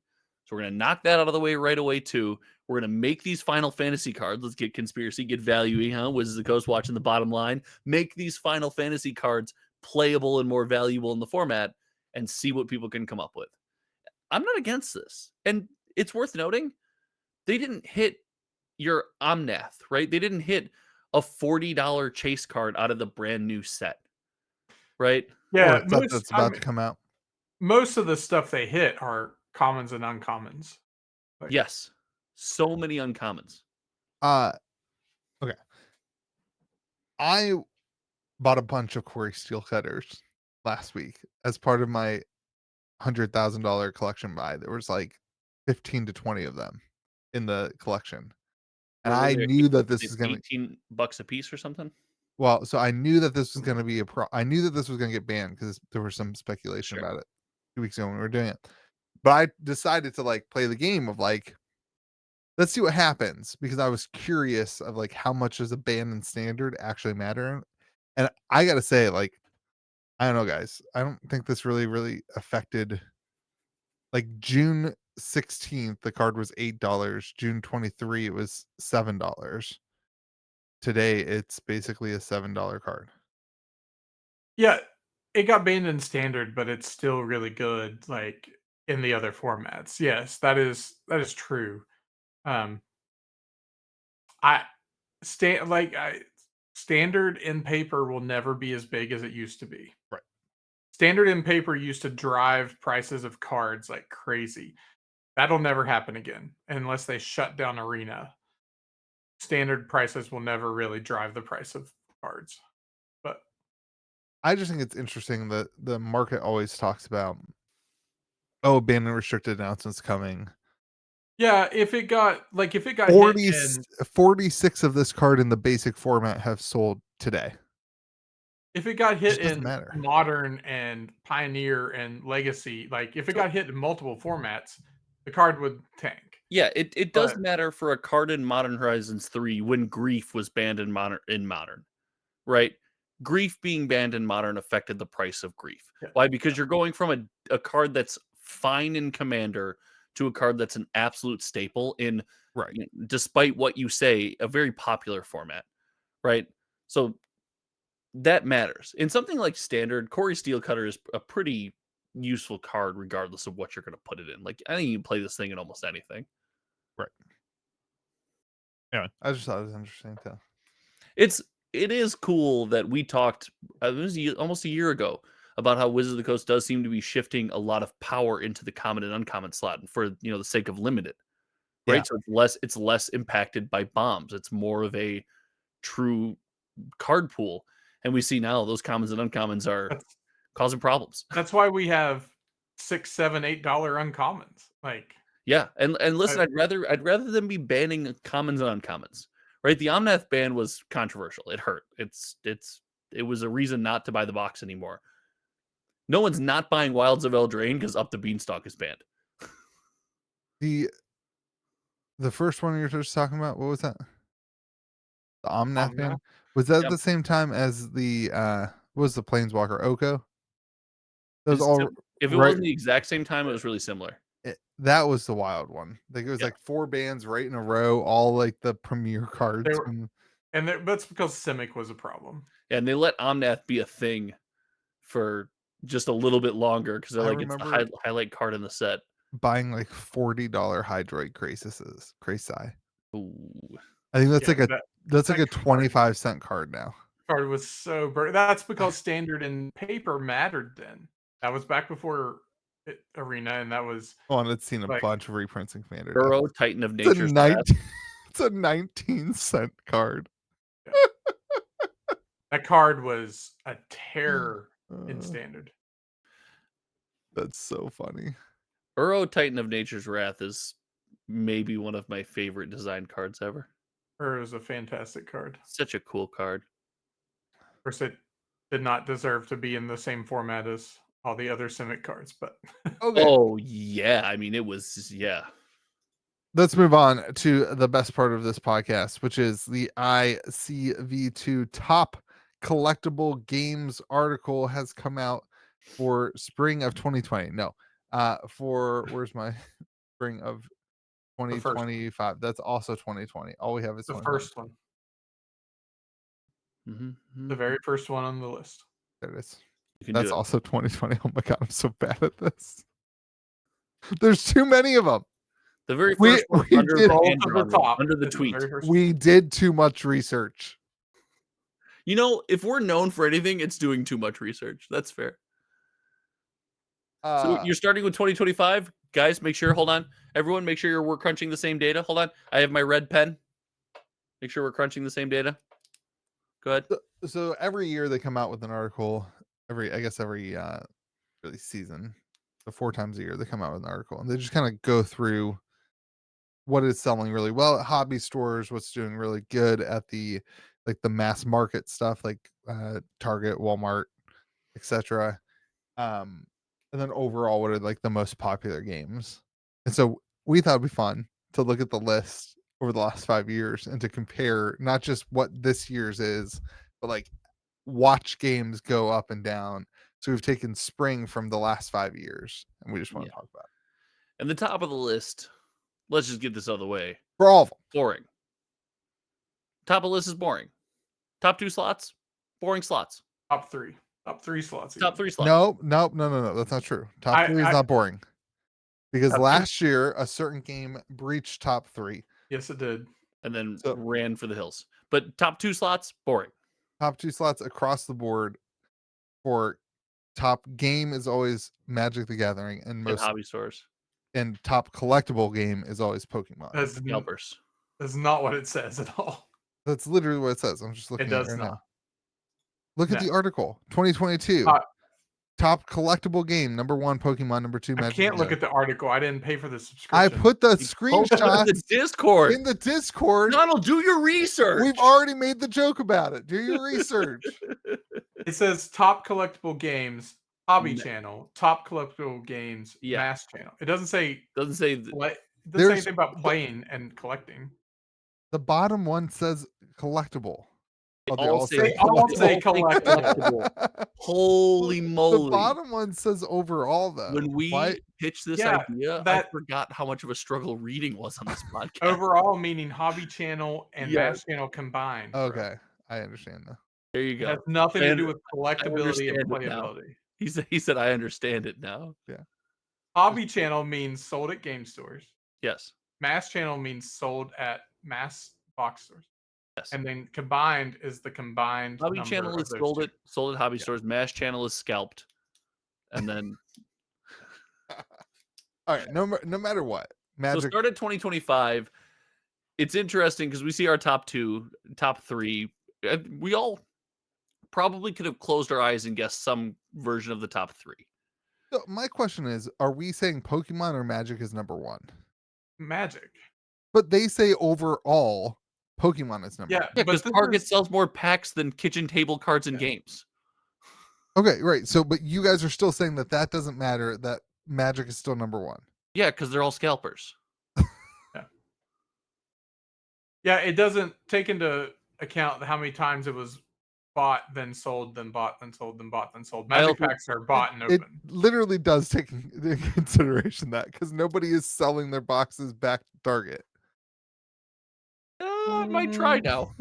So we're going to knock that out of the way right away too. We're going to make these Final Fantasy cards. Let's get conspiracy, get value, huh? Wizards of the Coast watching the bottom line. Make these Final Fantasy cards playable and more valuable in the format and see what people can come up with. I'm not against this. And it's worth noting, they didn't hit your Omnath, right? They didn't hit a $40 chase card out of the brand new set, right? Yeah, that's about to come out. Most of the stuff they hit are commons and uncommons. Like, yes, so many uncommons. Okay. I bought a bunch of Corey Steelcutters last week as part of my $100,000 collection buy. There was like 15 to 20 of them in the collection. And What were I they? knew that this Like was gonna $18 a piece or something? well, so I knew that this was gonna be I knew that this was gonna get banned because there was some speculation Sure. about it 2 weeks ago when we were doing it. But I decided to like play the game of like, let's see what happens because I was curious of like how much does a ban in standard actually matter. And I gotta say, like, I don't know, guys. I don't think this really affected like June 16th, the card was $8. June 23, it was $7. Today, it's basically a $7 card. Yeah, it got banned in standard, but it's still really good, like, in the other formats. Yes, that is true. Um, I I standard in paper will never be as big as it used to be. Right. Standard in paper used to drive prices of cards like crazy. That'll never happen again unless they shut down Arena. Standard prices will never really drive the price of cards. But I just think it's interesting that the market always talks about, oh, ban and restricted announcements coming. yeah, if it got hit 40, in 46 of this card in the basic format have sold today. if it got It hit just doesn't in matter. modern and pioneer and legacy, like if it So got hit in multiple formats, the card would tank. Yeah, it does But matter for a card in Modern Horizons 3 when Grief was banned in Modern, right? Grief being banned in Modern affected the price of Grief. yeah, Why? Because you're going from a card that's fine in Commander to a card that's an absolute staple in, right. despite what you say, a very popular format, right? So that matters. In something like Standard, Corey Steelcutter is a pretty useful card regardless of what you're going to put it in. Like, I think you can play this thing in almost anything. Right. Anyway, I just thought it was interesting too. It is cool that we talked it was almost a year ago about how Wizards of the Coast does seem to be shifting a lot of power into the common and uncommon slot, and for the sake of limited, Yeah. right? So it's less impacted by bombs. It's more of a true card pool, and we see now those commons and uncommons are that's causing problems. that's why we have $6, $7, $8 uncommons. Like Yeah, and listen, I, I'd rather than be banning commons and uncommons, right? The Omnath ban was controversial. It hurt. It was a reason not to buy the box anymore. No one's not buying Wilds of Eldraine because Up the Beanstalk is banned. The first one you're just talking about, what was that? The Omnath Omnath. ban? Was that Yep. the same time as the what was the Planeswalker Oko? Those It's all if it right. wasn't the exact same time, it was really similar. That was the wild one. I think it was Yeah. like 4 bands right in a row, all like the premier They cards were, from and that's because Simic was a problem. And they let Omnath be a thing for just a little bit longer because they're I like, it's the remember highlight card in the set. buying like $40 Hydroid Crazy. Ooh. I think Yeah, that's like that a card 25-cent card now. card was so that's because standard and paper mattered then. That was back before Arena, and that was Oh, and it's seen a like bunch of reprints in Commander now. Burrow, Titan of It's a Nature's Wrath. 19 it's a 19-cent card. yeah. That card was a terror in Uh, standard. that's so funny. Burrow, Titan of Nature's Wrath is maybe one of my favorite design cards ever. Or it was a fantastic card. Such a cool card. Of course, it did not deserve to be in the same format as all the other Simic cards, but Okay. Oh yeah, I mean it was Let's move on to the best part of this podcast, which is the ICV2 top collectible games article has come out for spring of 2020. No, for where's my spring of the first one. 2025? That's also 2020. All we have is The 2020. first one. Mm-hmm. The very first one on the list. There it is. You can That's do it. also 2020. Oh my god, I'm so bad at this. There's too many of them. The very We- first one we under did- the Scroll hand to the drawn one, top. under the It's tweet. very first We did too much research. If we're known for anything, it's doing too much research. That's fair. So you're starting with 2025, guys. Make sure. Hold on, everyone. Make sure we're crunching the same data. Hold on. I have my red pen. Make sure we're crunching the same data. Go ahead. So every year they come out with an article. Every really season, So 4 times a year they come out with an article, and they just kind of go through what is selling really well at hobby stores, what's doing really good at the mass market stuff like Target, Walmart, etc. And then overall, what are like the most popular games? And so we thought it'd be fun to look at the list over the last 5 years and to compare not just what this year's is, but like watch games go up and down. So we've taken spring from the last 5 years, and we just want Yeah. to talk about it. And the top of the list, let's just get this out of the way. For all of them. Boring. Top of the list is boring. Top 2 slots, boring slots. Top three slots. Top even. 3 slots. No. That's not true. Top 3 is not boring. Because Top two? last year a certain game breached top 3. Yes, it did. And then So- ran for the hills. But top 2 slots, boring. Top 2 slots across the board for top game is always Magic the Gathering, and And most hobby stores. and top collectible game is always Pokemon. Scalpers. That's not what it says at all. That's literally what it says. I'm just looking It at does it right not. now. Look at No. the article. 2022. Uh, Top collectible game, number 1 Pokemon, number 2 I Magic. can't look at the article. I didn't pay for the I subscription. put the Post it in screenshot the Discord. in the Discord. Donald, do your research. We've already made the joke about it. Do your research. It says top collectible games, hobby No. channel, top collectible games, Yeah. mass channel. It doesn't say Doesn't say There's- anything about playing and collecting. The bottom one says collectible. They Oh, all say They all say collectible. Holy The moly. bottom one says overall, though. When we Why- pitched this Yeah, idea, I that- forgot how much of a struggle reading was on this podcast. Overall meaning hobby channel and Yes. mass channel combined. bro. Okay, I understand now. There you It go. has nothing to And do with collectability and understand it now. playability. He said, I understand it now. Hobby channel means sold at game stores. Yes. Mass channel means sold at mass box stores. Yes. And then combined is the combined Hobby number channel of is those sold two. at hobby Yeah. stores. Mash channel is scalped. And then All right, no matter what, so Magic. start at 2025. It's interesting because we see our top 2, top 3. We all probably could have closed our eyes and guessed some version of the top 3. So my question is, are we saying Pokemon or Magic is number 1? Magic. But they say overall, Pokemon is number Yeah, 1. Yeah, but because this Target is- sells more packs than kitchen table cards and Yeah. games. Okay, right. So, but you guys are still saying that doesn't matter. That Magic is still number 1. Yeah, because they're all scalpers. Yeah, it doesn't take into account how many times it was bought, then sold, then bought, then sold, then bought, then sold. I Magic also- packs are bought and It open. literally does take into consideration that because nobody is selling their boxes back to Target. I might try now.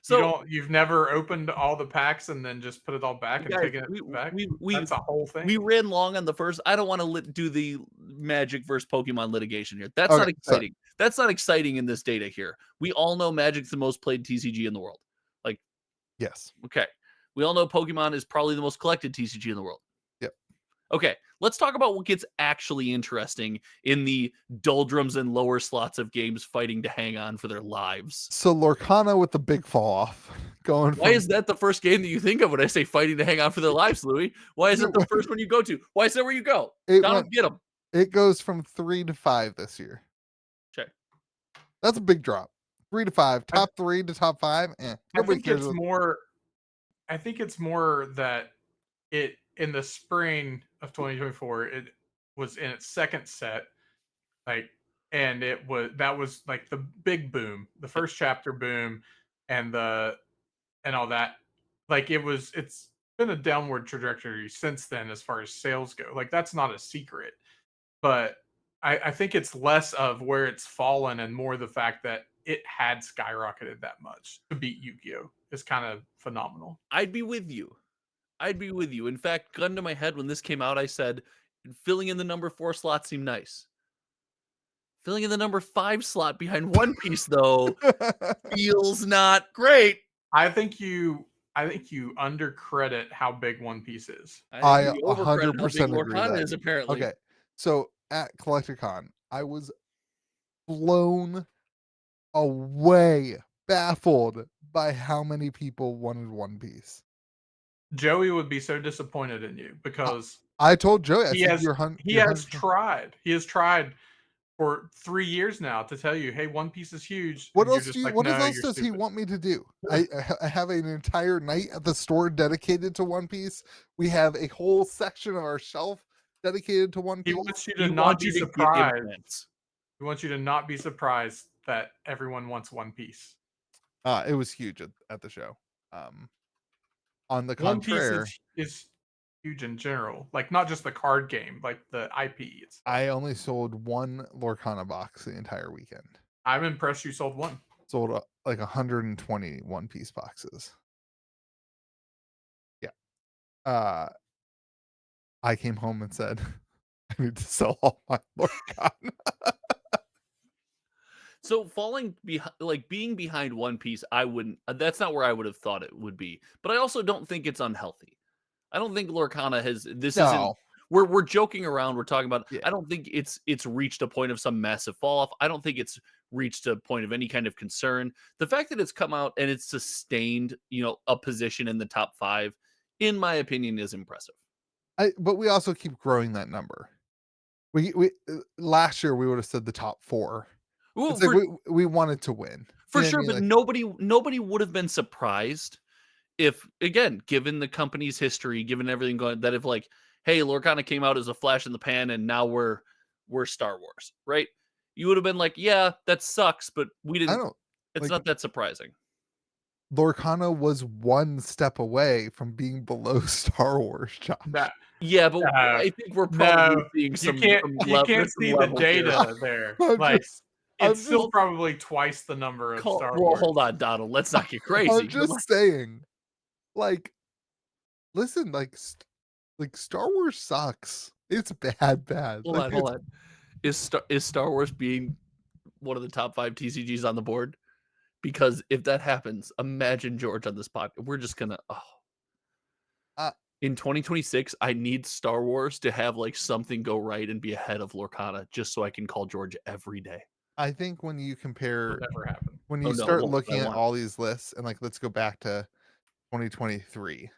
So You've never opened all the packs and then just put it all back and guys, taken it back? That's a whole thing. we ran long on the first. I don't want to do the Magic versus Pokemon litigation here. That's Okay, not exciting. That's not exciting in this data here. We all know Magic's the most played TCG in the world. Yes. Okay. We all know Pokemon is probably the most collected TCG in the world. Yep. Okay. Let's talk about what gets actually interesting in the doldrums and lower slots of games fighting to hang on for their lives. So Lorcana with the big fall off, going. Why is that the first game that you think of when I say fighting to hang on for their lives, Louis? Why is it the first one you go to? Why is that where you go? Donald, get them. It goes from 3 to 5 this year. Okay. That's a big drop. 3 to 5, top 3 to top 5. I Nobody think cares. it's more. I think it's more that it in the spring of 2024 it was in its second set, and that was like the big boom, the first chapter boom, and all that. It's been a downward trajectory since then as far as sales go. Like that's not a secret, but I think it's less of where it's fallen and more the fact that it had skyrocketed that much to beat Yu-Gi-Oh! Is kind of phenomenal. I'd be with you. In fact, gun to my head when this came out, I said filling in the number 4 slot seemed nice. Filling in the number 5 slot behind One Piece, though, feels not great. I think you undercredit how big One Piece is. I think you overcredit how big 100% agree Lorcana that. is apparently. Okay. So at Collecticon, I was blown away, baffled by how many people wanted One Piece. Joey would be so disappointed in you because I told Joey, I he said, has he you're has 100%. tried. He has tried for 3 years now to tell you, "Hey, One Piece is huge," What and you're else just like, what "No, else you're does he stupid." want me to do? I have an entire night at the store dedicated to One Piece. We have a whole section of our shelf dedicated to One He Piece. wants you to He not wants be you to get surprised. implants. He wants you to not be surprised that everyone wants One Piece. It was huge at the show. Um, on the One Piece contrary, is huge in general, like, not just the card game, like, the IP itself. I only sold one Lorcana box the entire weekend. I'm impressed you sold one. Sold like 120 One Piece boxes. Yeah. Uh, I came home and said, I need to sell all my Lorcana. So falling behind, like being behind One Piece, I wouldn't. That's not where I would have thought it would be. But I also don't think it's unhealthy. I don't think Lorcana has. This isn't. No. We're joking around. We're talking about. Yeah. I don't think it's reached a point of some massive fall off. I don't think it's reached a point of any kind of concern. The fact that it's come out and it's sustained, a position in the top 5, in my opinion, is impressive. But we also keep growing that number. We last year we would have said the top 4. Well, It's like we wanted to win. for You know what I sure, mean? but Like, nobody would have been surprised if, again, given the company's history, given everything going, that if like, hey, Lorcana came out as a flash in the pan and now we're Star Wars, right? You would have been like, yeah, that sucks, but we I didn't. don't It's like not that surprising. Lorcana was one step away from being below Star Wars, Josh. That Yeah, but No. I think we're probably No, seeing you can't there's some see the levels there. data there. I'm Like, just it's I'm still just probably twice the number of Star Well, Wars. hold on, Donald. Let's not get I'm crazy. But just saying, like, listen, like Star Wars sucks. It's bad. hold Like on, hold it's on. Is Star Wars being one of the top 5 TCGs on the board? Because if that happens, imagine George on this podcast. We're just gonna uh, in 2026, I need Star Wars to have like something go right and be ahead of Lorcana, just so I can call George every day. I think when you compare It'll never happen. when Oh you no, start well, I looking at want all these lists and like let's go back to 2023.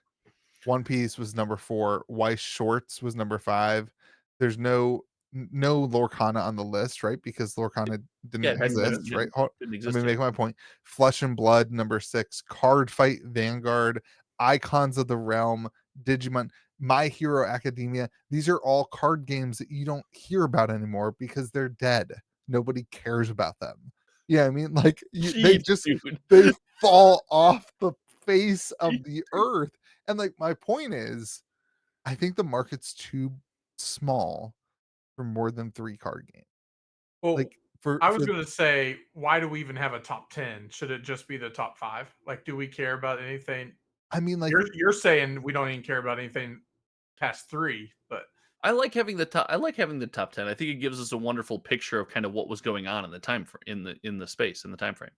One Piece was number 4. Weiss Shorts was number 5. There's no Lorcana on the list, right? Because Lorcana yeah, didn't it hadn't been, exist, right? didn't Let exist me yet. make my point. Flesh and Blood, number 6. Card Fight Vanguard, Icons of the Realm, Digimon, My Hero Academia. These are all card games that you don't hear about anymore because they're dead. Nobody cares about them. Yeah, I mean, like Jeez, dude. they fall off the face of the earth. And like my point is, I think the market's too small for more than 3 card games. Well, Like for I was gonna say, why do we even have a top 10? Should it just be the top 5? Like, do we care about anything? I mean, like You're saying we don't even care about anything past 3, but I like having the top. I like having the top 10. I think it gives us a wonderful picture of kind of what was going on in the time in the space in the time frame.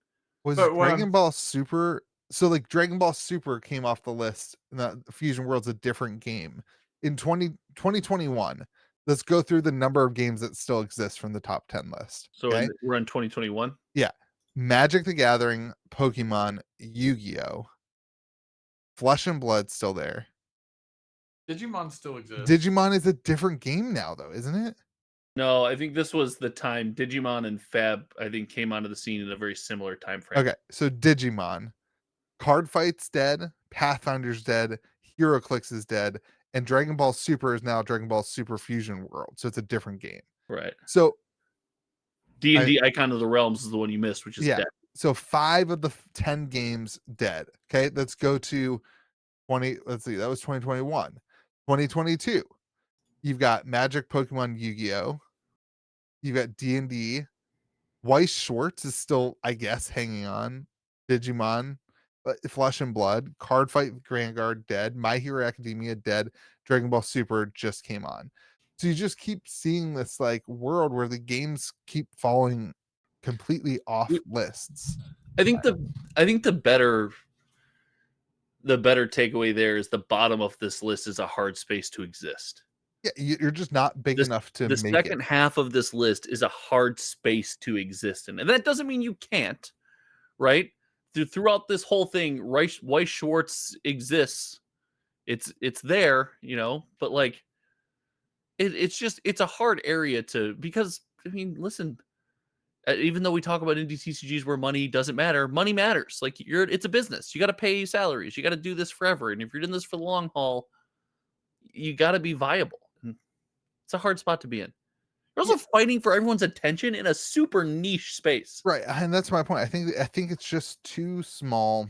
was but what I'm Dragon Ball Super, so like Dragon Ball Super came off the list. And the Fusion World's a different game. In 2021, let's go through the number of games that still exist from the top 10 list. So Okay. we're in 2021. Yeah. Magic the Gathering, Pokemon, Yu-Gi-Oh! Flesh and Blood still there. Digimon still exists. Digimon is a different game now, though, isn't it? No, I think this was the time Digimon and Fab, I think, came onto the scene in a very similar time frame. Okay, so Digimon, Card Fight's dead, Pathfinder's dead, HeroClix is dead, and Dragon Ball Super is now Dragon Ball Super Fusion World, so it's a different game. Right. So D&D Icon of the Realms is the one you missed, which is yeah, dead. so 5 of the 10 games dead. Okay, let's go to 20. Let's see, that was 2021. 2022, you've got Magic, Pokemon, Yu-Gi-Oh! You've got D&D. Weiss Schwartz is still, I guess, hanging on. Digimon, Flesh and Blood, Card Fight Vanguard dead, My Hero Academia dead, Dragon Ball Super just came on. So you just keep seeing this like world where the games keep falling completely off lists. I think the better takeaway there is the bottom of this list is a hard space to exist. Yeah, you're just not big enough to The make second it. half of this list is a hard space to exist in. And that doesn't mean you can't, right? Throughout this whole thing, Weiss Schwartz exists It's there, but like it's a hard area because I mean, listen, even though we talk about indie TCGs where money doesn't matter, money matters. Like it's a business. You got to pay salaries. You got to do this forever. And if you're doing this for the long haul, you got to be viable. And it's a hard spot to be in. You're also fighting for everyone's attention in a super niche space. Right, and that's my point. I think it's just too small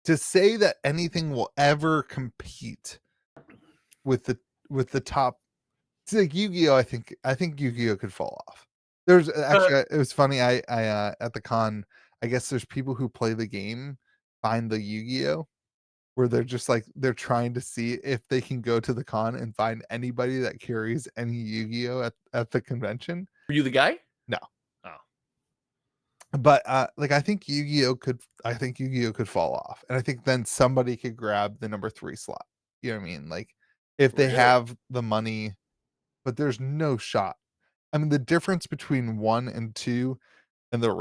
to say that anything will ever compete with the top. It's like Yu-Gi-Oh! I think Yu-Gi-Oh! Could fall off. There's actually it was funny. I at the con, I guess there's people who play the game find the Yu-Gi-Oh! Where they're just like they're trying to see if they can go to the con and find anybody that carries any Yu-Gi-Oh! At the convention. Were you the guy? No. Oh. But like I think Yu-Gi-Oh! Could fall off. And I think then somebody could grab the number 3 slot. You know what I mean? Like if they Really? have the money, but there's no shot. I mean, the difference between 1 and 2 and the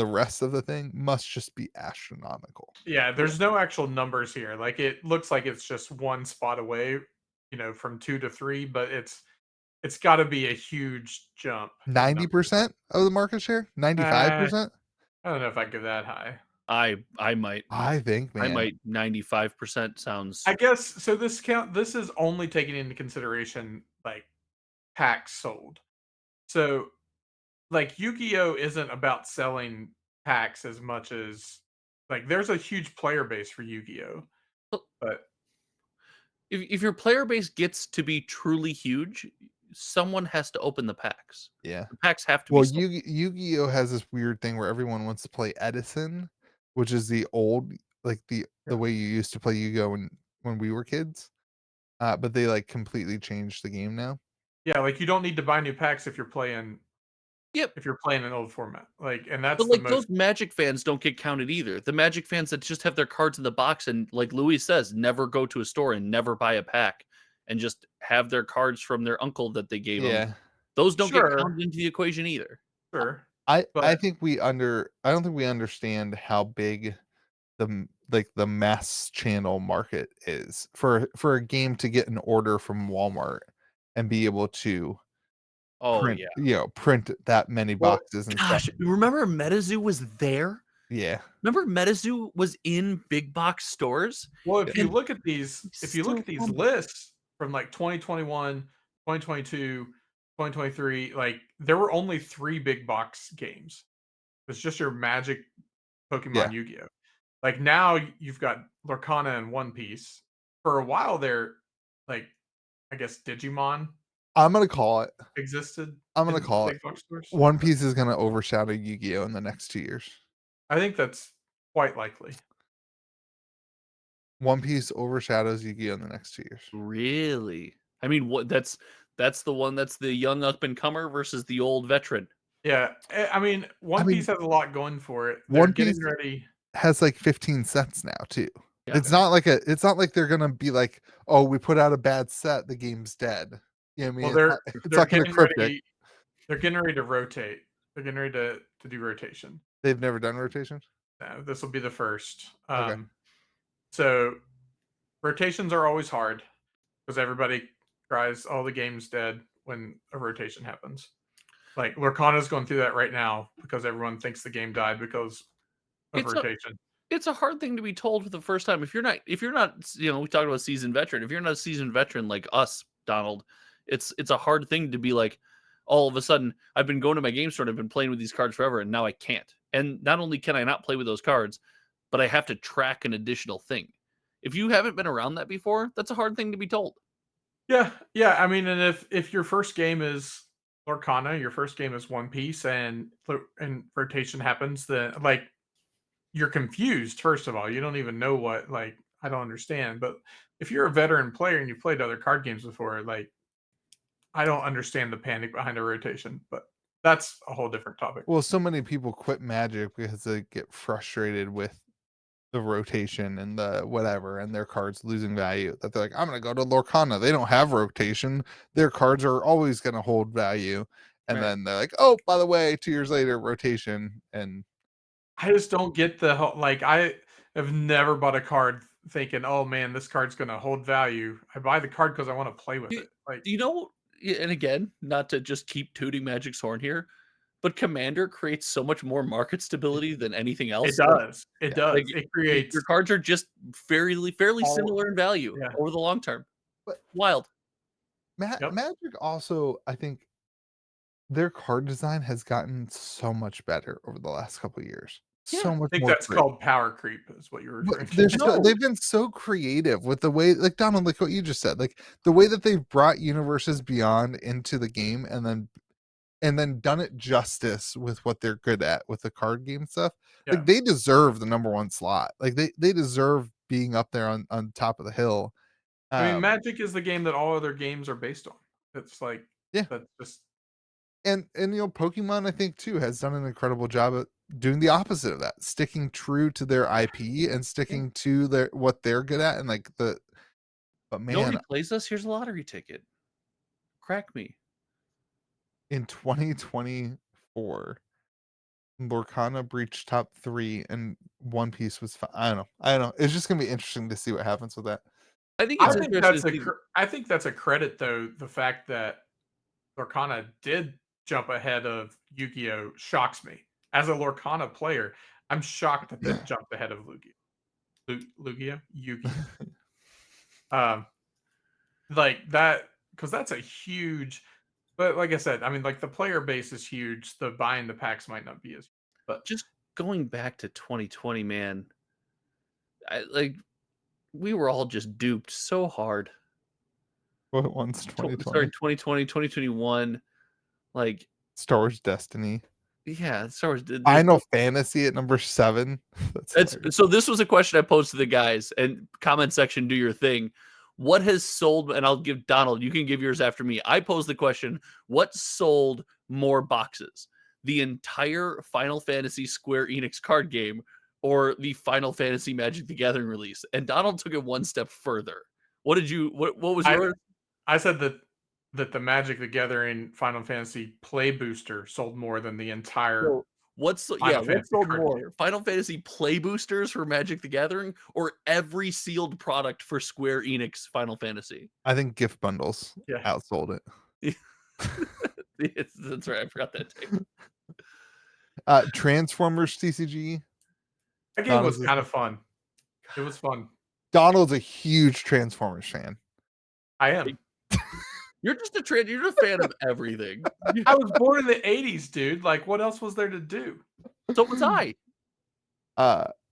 rest of the thing must just be astronomical. Yeah, there's no actual numbers here. Like it looks like it's just one spot away, from 2 to 3, but it's got to be a huge jump in numbers. 90% of the market share? Uh, 95%? I don't know if I give that high. I might. I think, man. I might 95% sounds. I guess so. This is only taking into consideration like packs sold. So like Yu-Gi-Oh isn't about selling packs as much as like there's a huge player base for Yu-Gi-Oh, but If your player base gets to be truly huge, someone has to open the packs. Yeah. The packs have to Well, be sold. Yu-Gi-Oh has this weird thing where everyone wants to play Edison, which is the old like the way you used to play Yu-Gi-Oh when we were kids. But they like completely changed the game now. yeah, like you don't need to buy new packs if you're playing Yep. if you're playing an old format. Like and But that's the like most those Magic fans don't get counted either. The Magic fans that just have their cards in the box and like Louis says, never go to a store and never buy a pack and just have their cards from their uncle that they gave them. Yeah. Those don't get Sure. counted into the equation either. sure. I But think I don't think we understand how big the mass channel market is for a game to get an order from Walmart and be able to Oh yeah. print that many Well, boxes and Gosh, stuff. remember MetaZoo was there? Yeah. Remember MetaZoo was in big box stores? well, if you And look at these still lists from like 2021, 2022, 2023, like there were only 3 big box games. It's just your Magic, Yeah. Pokemon, Yu-Gi-Oh. Like now you've got Lorcana and One Piece. For a while there, like I guess Digimon I'm gonna call it. existed I'm gonna in call it. big box stores. One Piece is gonna overshadow Yu-Gi-Oh in the next 2 years. I think that's quite likely. One Piece overshadows Yu-Gi-Oh in the next 2 years. really? I mean, what that's the one that's the young up and comer versus the old veteran. Yeah, I mean, One Piece has a lot going for it. They're One getting Piece ready. has like 15 sets now too. Yeah. It's not like they're gonna be like, oh, we put out a bad set, the game's dead. You know what I mean? Well, It's they're not gonna getting cryptic. ready. They're getting ready to rotate. They're getting ready to do rotation. They've never done rotation. No, this will be the first. Okay. So rotations are always hard because everybody cries, "Oh, the game's dead" when a rotation happens. Like Lorcana's going through that right now because everyone thinks the game died because of It's a rotation. it's a hard thing to be told for the first time. If you're not, we talked about seasoned veteran. If you're not a seasoned veteran like us, Donald, it's a hard thing to be like, all of a sudden, I've been going to my game store and I've been playing with these cards forever, and now I can't. And not only can I not play with those cards, but I have to track an additional thing. If you haven't been around that before, that's a hard thing to be told. Yeah, yeah. I mean, and if your first game is Lorcana, your first game is One Piece, and rotation happens, then like you're confused. First of all, you don't even know what like I don't understand. But if you're a veteran player and you've played other card games before, like I don't understand the panic behind a rotation. But that's a whole different topic. Well, so many people quit Magic because they get frustrated with the rotation and the whatever and their cards losing value that they're like, I'm gonna go to Lorcana. They don't have rotation. Their cards are always gonna hold value. And Right. then they're like, oh, by the way, 2 years later, rotation. And I just don't get the whole like I have never bought a card thinking, oh man, this card's gonna hold value. I buy the card because I want to play with it. Like, Do you know? And again, not to just keep tooting Magic's horn here, but Commander creates so much more market stability than anything else. it does. It Yeah, does. Like, It creates your cards are just fairly all. similar in value Yeah. over the long term. But Wild. Yep. Magic also, I think, their card design has gotten so much better over the last couple of years. Yeah, So I much think more that's creative. called power creep, is what you're referring They're to. No. they've been so creative with the way, like Donald, like what you just said, like the way that they've brought Universes Beyond into the game and then done it justice with what they're good at with the card game stuff. Yeah. Like they deserve the number one slot. Like they deserve being up there on top of the hill. I mean, Magic is the game that all other games are based on. It's like, Yeah. that's just and Pokemon, I think too, has done an incredible job at doing the opposite of that, sticking true to their IP and sticking to their what they're good at, and like but Nobody man, plays us. Here's a lottery ticket. Crack me. in 2024, Lorcana breached top 3 and One Piece was I don't know. It's just gonna be interesting to see what happens with that. I think I it's think interesting. I think that's a credit though, the fact that Lorcana did jump ahead of Yu-Gi-Oh shocks me. As a Lorcana player, I'm shocked that they jumped ahead of Yu-Gi-Oh? Like that, because that's a huge, but like I said, I mean, like the player base is huge. The buying the packs might not be as, but Just going back to 2020, man. We were all just duped so hard. What one's Sorry, 2020? 2020, 2021. Like, Star Wars Destiny. yeah, Star Wars. Final Fantasy at number 7. So this was a question I posed to the guys, and comment section, do your thing. What has sold? And I'll give Donald. You can give yours after me. I posed the question: what sold more boxes? The entire Final Fantasy Square Enix card game, or the Final Fantasy Magic the Gathering release? And Donald took it one step further. What did you? What was yours? I said that the Magic the Gathering Final Fantasy Play Booster sold more than the entire. So, what sold more? Final Fantasy Play Boosters for Magic the Gathering, or every sealed product for Square Enix Final Fantasy? I think gift bundles outsold it. That's right. I forgot that too. Transformers TCG. That game was kind of fun. It was fun. Donald's a huge Transformers fan. I am. You're just you're a fan of everything. I was born in the 80s, dude. Like, what else was there to do? So was I.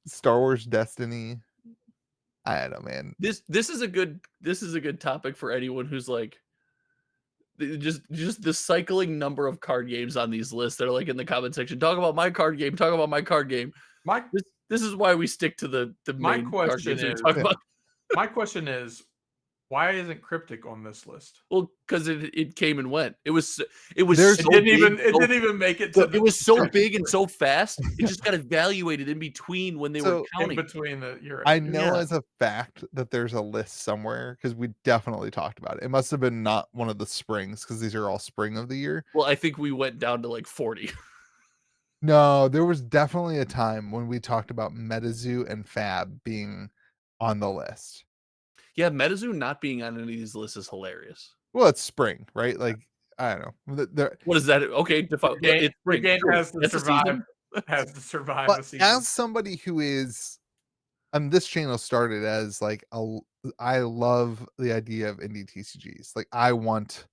Star Wars Destiny. I don't know, man. This is a good topic for anyone who's like just the cycling number of card games on these lists that are like in the comment section. Talk about my card game. Talk about my card game. This is why we stick to the main card games we talk about. My question is, why isn't Cryptic on this list? Well, because it came and went. It didn't even make it to it was so big and so fast. It just got evaluated in between when they were counting. In between the I know as a fact that there's a list somewhere, because we definitely talked about it. It must have been not one of the springs, because these are all spring of the year. Well, I think we went down to like 40. No, there was definitely a time when we talked about MetaZoo and Fab being on the list. Yeah, MetaZoo not being on any of these lists is hilarious. Well, it's spring, right? Like, I don't know. What is that? Okay, it's spring. The game has to survive. Has to survive but the season. As somebody who is, this channel started as like I love the idea of indie TCGs. Like, I want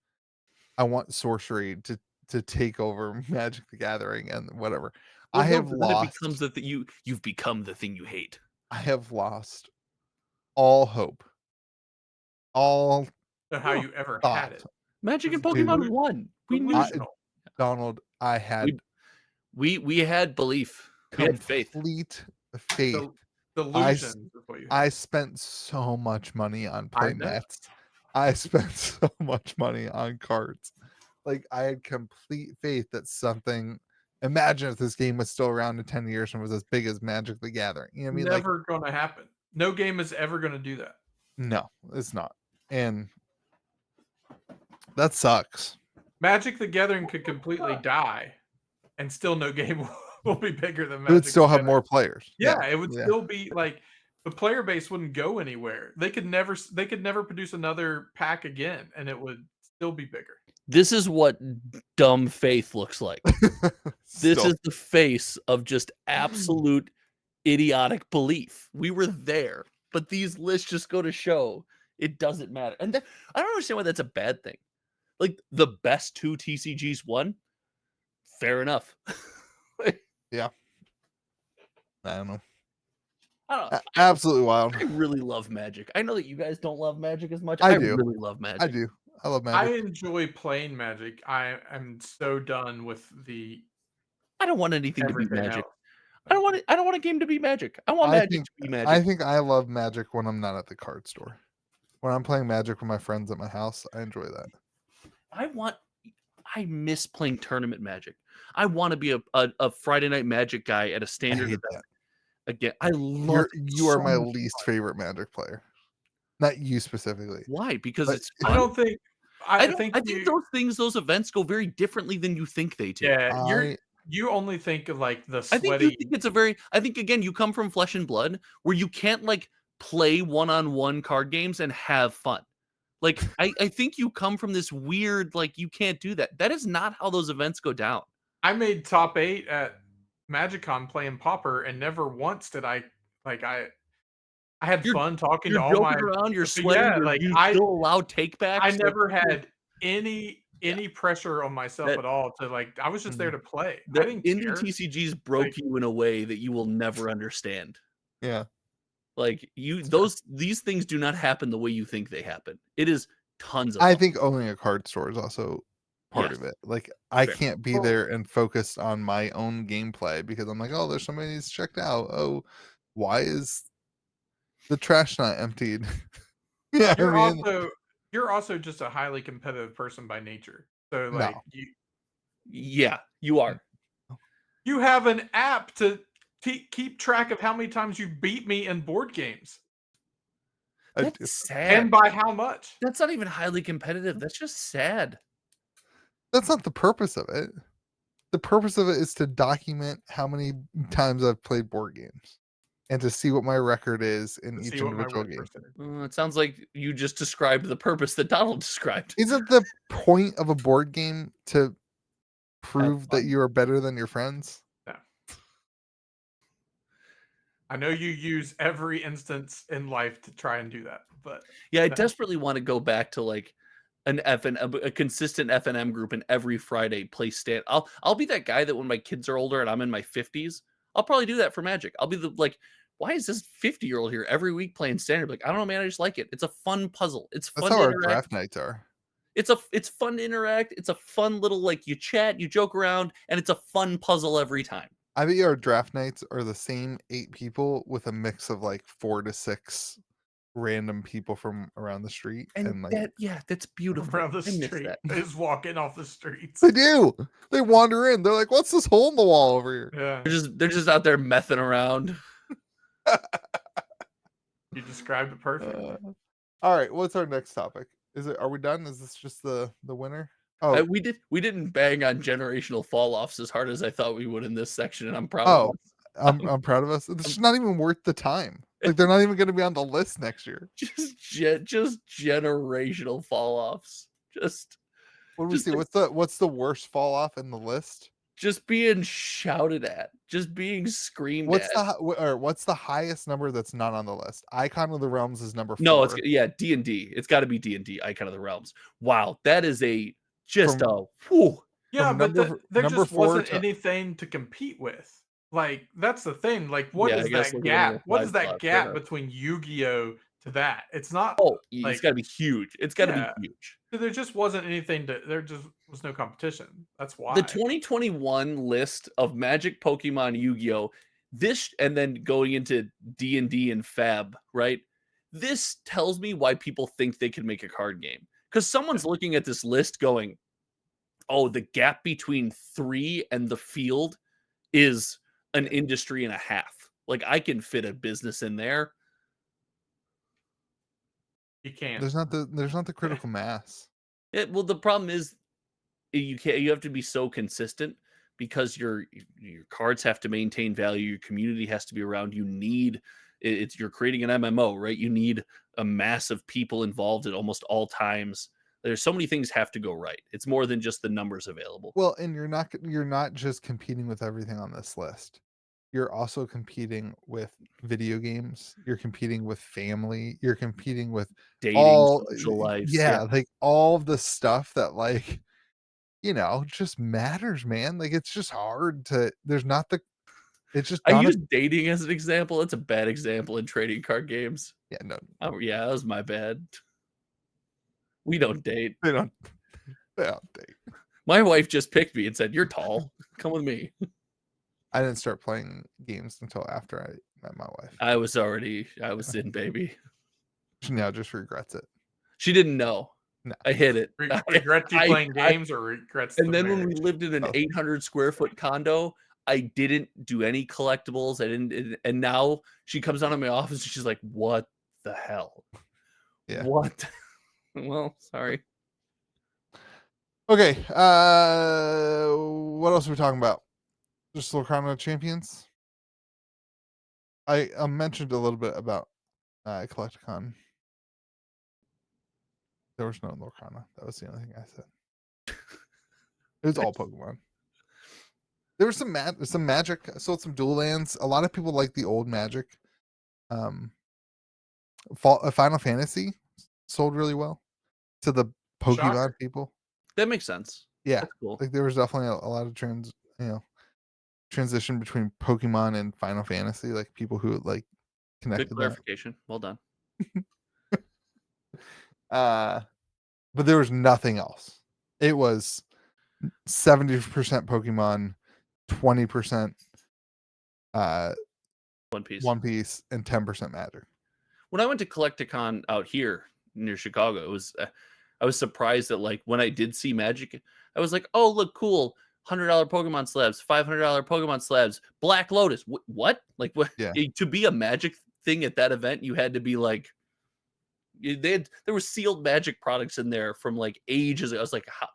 sorcery to take over Magic the Gathering and whatever. Well, I have lost. It becomes you've become the thing you hate. I have lost all hope. All how you ever had it. Magic and Pokemon won. We knew. Donald, I had we had belief. We had faith. Complete faith. Delusion. I spent so much money on playmats. I spent so much money on cards. Like, I had complete faith that something. Imagine if this game was still around in 10 years and was as big as Magic the Gathering. You know what I mean? Never gonna happen. No game is ever gonna do that. No, it's not. And that sucks. Magic the Gathering could completely die, and still no game will be bigger than Magic. It would still have more players. Yeah, it would still be like the player base wouldn't go anywhere. They could never produce another pack again, and it would still be bigger. This is what dumb faith looks like. This Still, is the face of just absolute idiotic belief. We were there, but these lists just go to show it doesn't matter. And I don't understand why that's a bad thing. Like the best 2 TCGs won. Fair enough. yeah. I don't know. I don't know. Absolutely wild. I really love Magic. I know that you guys don't love Magic as much. I I do. really love Magic. I do. I love I Magic. enjoy playing Magic. I am so done with the I don't want anything to be everything Magic. else. I don't want a game to be Magic. I want Magic to be Magic. I think I love Magic when I'm not at the card store. When I'm playing Magic with my friends at my house, I enjoy that. I miss playing tournament Magic. I want to be a Friday night Magic guy at a I standard hate event. that. Again, I love You are my least favorite Magic player. Not you specifically. Why? Because But it's I fun. don't think. I think think those events go very differently than you think they do. Yeah, you only think of like the I think you sweaty. think it's a very. I think again, you come from flesh and blood, where you can't like play one-on-one card games and have fun. Like I think you come from this weird like you can't do that. That is not how those events go down. I made top 8 at MagicCon playing Pauper, and never once did I like I had fun talking to You're all my. joking around. You're But sweating. yeah, like you I still allow takebacks. I like, never had any pressure on myself That- at all to like. I was just there to play. I The didn't indie care. TCGs broke Like- you in a way that you will never understand. Yeah. Like these things do not happen the way you think they happen. It is tons of I fun. think owning a card store is also part of it. Like I Fair. can't be there and focused on my own gameplay because I'm like, oh, there's somebody who's checked out. Oh, why is the trash not emptied? Yeah, You're also just a highly competitive person by nature. So like No. Yeah, you are. you have an app to keep track of how many times you've beat me in board games I do. That's sad. and by how much. That's not even highly competitive. That's just sad. That's not the purpose of it. The purpose of it is to document how many times I've played board games and to see what my record is in To each see what my individual win game. percentage. It sounds like you just described the purpose that Donald described. Isn't the point of a board game to prove that fun. you are better than your friends? No. I know you use every instance in life to try and do that, but Yeah, I no. desperately want to go back to like a consistent FNM group and every Friday play stand. I'll be that guy that when my kids are older and I'm in my 50s, I'll probably do that for Magic. I'll be the like, why is this 50-year-old here every week playing standard? Like, I don't know, man. I just like it. It's a fun puzzle. It's fun That's how to our interact. draft nights are. It's fun to interact. It's a fun little like you chat, you joke around, and it's a fun puzzle every time. I bet our draft nights are the same 8 people with a mix of like 4 to 6 random people from around the street. And like that's beautiful. around the I miss street that. is walking off the streets. they do. They wander in. They're like, what's this hole in the wall over here? Yeah, They're just out there messing around. you described it perfectly. All right, what's our next topic? Are we done? Is this just the winner? Oh, We didn't bang on generational fall offs as hard as I thought we would in this section, and I'm proud oh, of us. I'm proud of us. It's not even worth the time. Like they're not even going to be on the list next year. Just generational fall offs. What do we just see? What's the worst fall off in the list? just being shouted at, just being screamed What's at. what's the highest number that's not on the list? Icon of the Realms is number 4. No, it's D&D. It's got to be D&D. Icon of the Realms. Wow, that is whew. Yeah, From but there number just 4 wasn't to- anything to compete with. Like that's the thing. Like what Yeah, I is guess that look at gap? What is 5 that slots, gap yeah. between Yu-Gi-Oh to that? It's not. Oh, it's like- got to be huge. It's got to Yeah. be huge. There just wasn't anything to. There just was no competition. That's why. The 2021 list of Magic, Pokemon, Yu-Gi-Oh, this, and then going into D&D and Fab, right? This tells me why people think they can make a card game. Because someone's looking at this list going, oh, the gap between 3 and the field is an industry and a half. Like, I can fit a business in there. You can't. There's not the critical mass. Well, the problem is you have to be so consistent because your cards have to maintain value, your community has to be around. You need You're creating an MMO, right? You need a mass of people involved at almost all times. There's so many things have to go right. It's more than just the numbers available. Well, and you're not just competing with everything on this list. You're also competing with video games. You're competing with family. You're competing with Dating, all social lives, yeah, yeah. like all of the stuff that like just matters, man. Like it's just hard to there's not the it's just I not a use dating as an example. It's a bad example in trading card games. yeah, no, Oh, yeah, that was my bad. We don't date. they don't they don't date. My wife just picked me and said, "You're tall. Come with me." I didn't start playing games until after I met my wife. I was in, baby. She now just regrets it. She didn't know. No. I hid it. Regrets you playing games or regrets the And then when we marriage? lived in an Oh. 800 square foot condo, I didn't do any collectibles. I didn't, and now she comes out of my office and she's like, "What the hell? Yeah. What?" Well, sorry. Okay, what else are we talking about? Just Lorcana Champions? I mentioned a little bit about Collecticon. There was no Lorcana. That was the only thing I said. It was all Pokemon. There was some Magic. I sold some dual lands. A lot of people like the old Magic. Final Fantasy sold really well to the Pokemon Shocker. people. That makes sense. Yeah, That's cool. like there was definitely a lot of transition between Pokemon and Final Fantasy. Like people who like connected Good that. clarification. Well done. But there was nothing else. It was 70% Pokemon, 20% One Piece. One Piece, and 10% Magic. When I went to Collecticon out here near Chicago, it was I was surprised that like when I did see Magic, I was like, "Oh, look, cool. $100 Pokemon slabs, $500 Pokemon slabs, Black Lotus." What? Like what? Yeah. To be a Magic thing at that event, you had to be like there were sealed Magic products in there from like ages ago. I was like, how?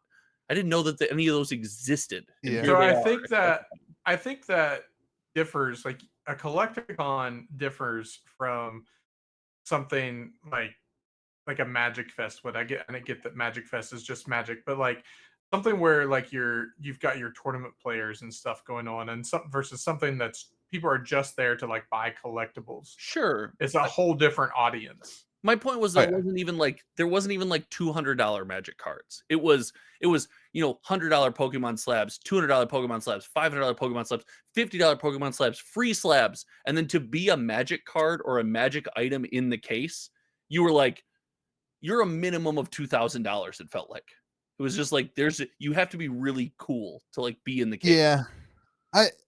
I didn't know that any of those existed. And Yeah. here So they I are. think that differs. Like a Collecticon differs from something like a Magic Fest would. I get that Magic Fest is just Magic, but like something where like you've got your tournament players and stuff going on, and some versus something that's people are just there to like buy collectibles. Sure. It's a whole different audience. My point was Oh, there yeah. wasn't even like $200 Magic cards. It was $100 Pokemon slabs, $200 Pokemon slabs, $500 Pokemon slabs, $50 Pokemon slabs, free slabs, and then to be a Magic card or a Magic item in the case, you were like, you're a minimum of $2,000. It felt like it was just like you have to be really cool to like be in the case. Yeah.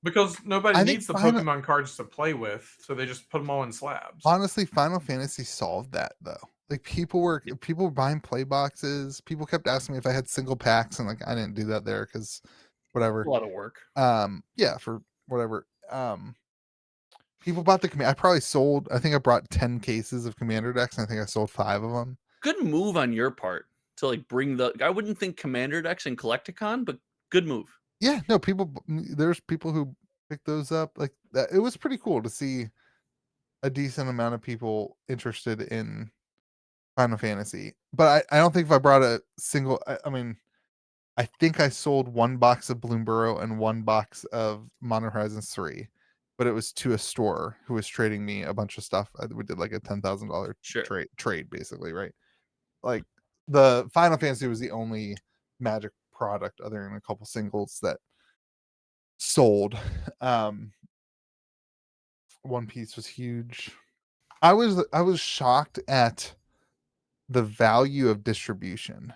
Because nobody I think needs the Final- Pokemon cards to play with, so they just put them all in slabs. Honestly, Final Fantasy solved that though. Like people were buying play boxes. People kept asking me if I had single packs, and like I didn't do that there because whatever. A lot of work. Yeah, for whatever. People bought the command. I think I brought 10 cases of commander decks, and I think I sold 5 of them. Good move on your part to like bring I wouldn't think Commander decks and Collecticon, but good move. Yeah, no, there's people who picked those up. Like that, it was pretty cool to see a decent amount of people interested in Final Fantasy. But I don't think if I brought a single I mean, I think I sold 1 box of Bloomburrow and 1 box of Modern Horizons 3, but it was to a store who was trading me a bunch of stuff. We did like a $10,000 Sure. trade basically, right? Like the Final Fantasy was the only Magic product other than a couple singles that sold. One Piece was huge. I was shocked at the value of distribution.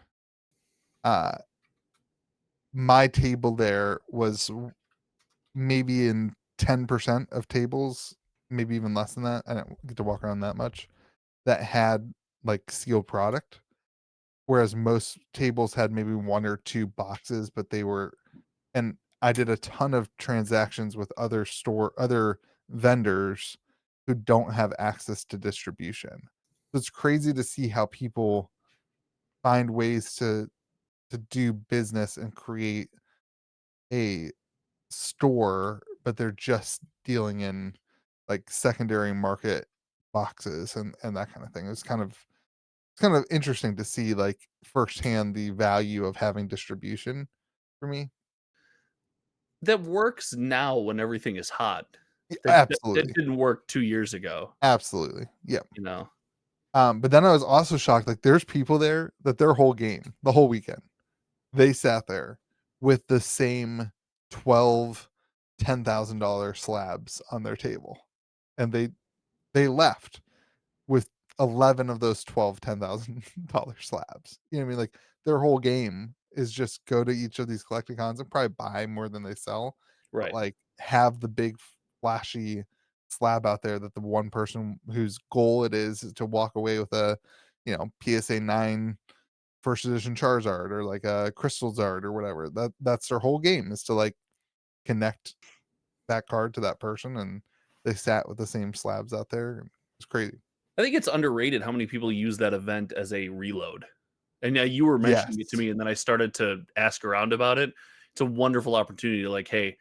My table there was maybe in 10% of tables, maybe even less than that. I don't get to walk around that much that had like sealed product. Whereas most tables had maybe 1 or 2 boxes, but and I did a ton of transactions with other vendors who don't have access to distribution. So it's crazy to see how people find ways to do business and create a store, but they're just dealing in like secondary market boxes and that kind of thing. It's kind of interesting to see like firsthand the value of having distribution for me. That works now when everything is hot. That Absolutely. didn't work 2 years ago, Absolutely. Yeah. you know? But then I was also shocked, like there's people there that their whole game, the whole weekend, they sat there with the same 12 $10,000 slabs on their table. And they left with 11 of those 12 $10,000 slabs. You know what I mean? Like their whole game is just go to each of these collecticons and probably buy more than they sell, but Right. like have the big flashy slab out there that the one person whose goal it is to walk away with a, PSA 9 first edition Charizard or like a Crystal Zard or whatever. That's their whole game is to like connect that card to that person, and they sat with the same slabs out there. It's crazy. I think it's underrated how many people use that event as a reload. And yeah, you were mentioning it to Yes. me, and then I started to ask around about it. It's a wonderful opportunity to like, hey,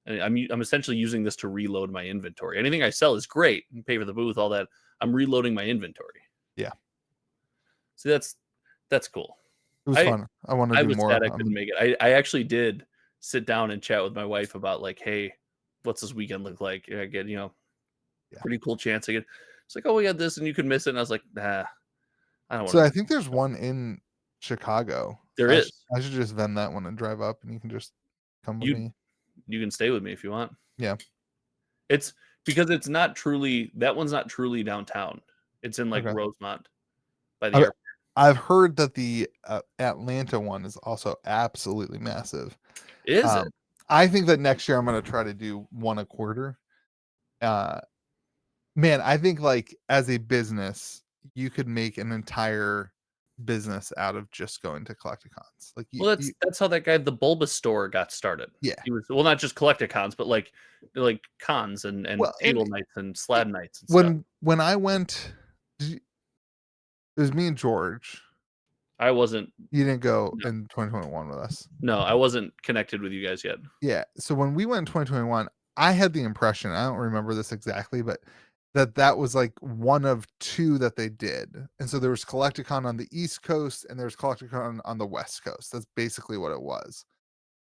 I'm essentially using this to reload my inventory. Anything I sell is great, and pay for the booth, all that. I'm reloading my inventory. Yeah. See, that's cool. It was I fun. I want to I do was more. sad I couldn't make it. I actually did sit down and chat with my wife about like, hey, what's this weekend look like? I get, Yeah. pretty cool chance to get. It's like, oh, we got this, and you could miss it. And I was like, nah, I don't want So to I miss think there's one in Chicago. There I is. sh I should just vend that one and drive up, and you can just come with You me. you can stay with me if you want. Yeah. It's because it's not truly that one's not truly downtown. It's in like Okay. Rosemont by the I airport. I've heard that the, Atlanta one is also absolutely massive. Is it? Um, I think that next year I'm gonna try to do one a quarter. Uh, man, I think, like, as a business, you could make an entire business out of just going to collecticons. Like, Well, you that's how that guy the Bulbous store got started. yeah. He was well, not just Collecticons, but like cons and Well, table and nights and it slab nights and stuff. when I went, it was me and George. I wasn't You didn't go no, in 2021 with us. no, I wasn't connected with you guys yet. Yeah, so when we went in 2021, I had the impression, I don't remember this exactly, but that was, like, one of 2 that they did, and so there was Collecticon on the East Coast, and there's Collecticon on the West Coast. That's basically what it was.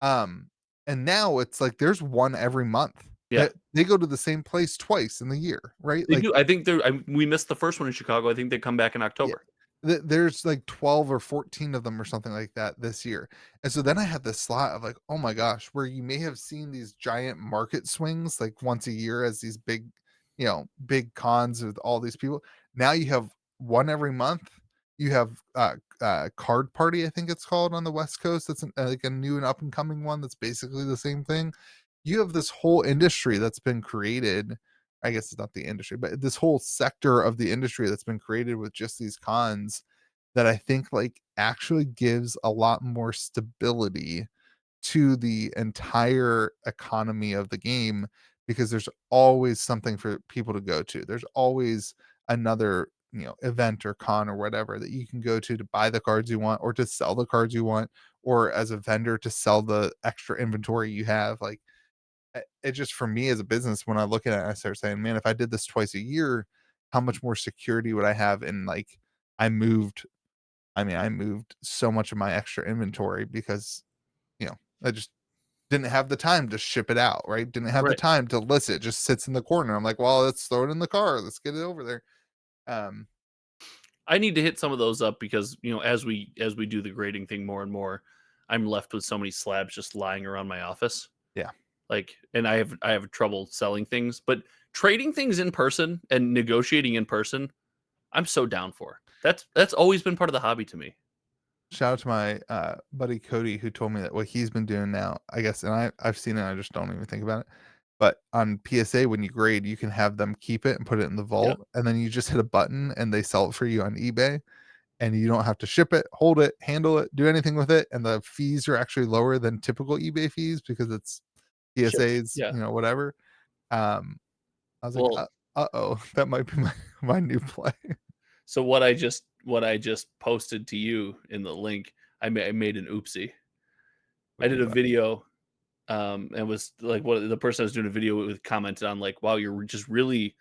Um, and now it's like there's one every month. Yeah. That they go to the same place twice in the year, right? They Like, do. I think we missed the first one in Chicago. I think they come back in yeah. October. There's like 12 or 14 of them or something like that this year. And so then I had this slot of like, oh my gosh, where you may have seen these giant market swings like once a year as these big, big cons with all these people. Now you have one every month. You have Card Party, I think it's called on the West Coast. That's like a new and up and coming one that's basically the same thing. You have this whole industry that's been created. I guess it's not the industry, but this whole sector of the industry that's been created with just these cons that I think like actually gives a lot more stability to the entire economy of the game, because there's always something for people to go to. There's always another, event or con or whatever that you can go to buy the cards you want or to sell the cards you want, or as a vendor to sell the extra inventory you have. Like, it just, for me as a business, when I look at it, I start saying, man, if I did this twice a year, how much more security would I have? In like, I moved, I moved so much of my extra inventory because, I just didn't have the time to ship it out, right? Didn't have the Right. time to list it, just sits in the corner. I'm like, well, let's throw it in the car. Let's get it over there. Um, I need to hit some of those up because as we do the grading thing more and more, I'm left with so many slabs just lying around my office. yeah. Like, and I have trouble selling things, but trading things in person and negotiating in person, I'm so down for. That's always been part of the hobby to me. Shout out to my buddy Cody, who told me that what he's been doing now, I guess, and I've seen it, I just don't even think about it. But on PSA, when you grade, you can have them keep it and put it in the Yeah, vault, and then you just hit a button and they sell it for you on eBay, and you don't have to ship it, hold it, handle it, do anything with it, and the fees are actually lower than typical eBay fees because it's sure. PSAs, Yeah. whatever. Um, I was like, Well, uh-oh, that might be my new play. so what I just posted to you in the link, I made an oopsie. I What did was a that? video, and was like what the person I was doing a video with commented on like, wow, you're just really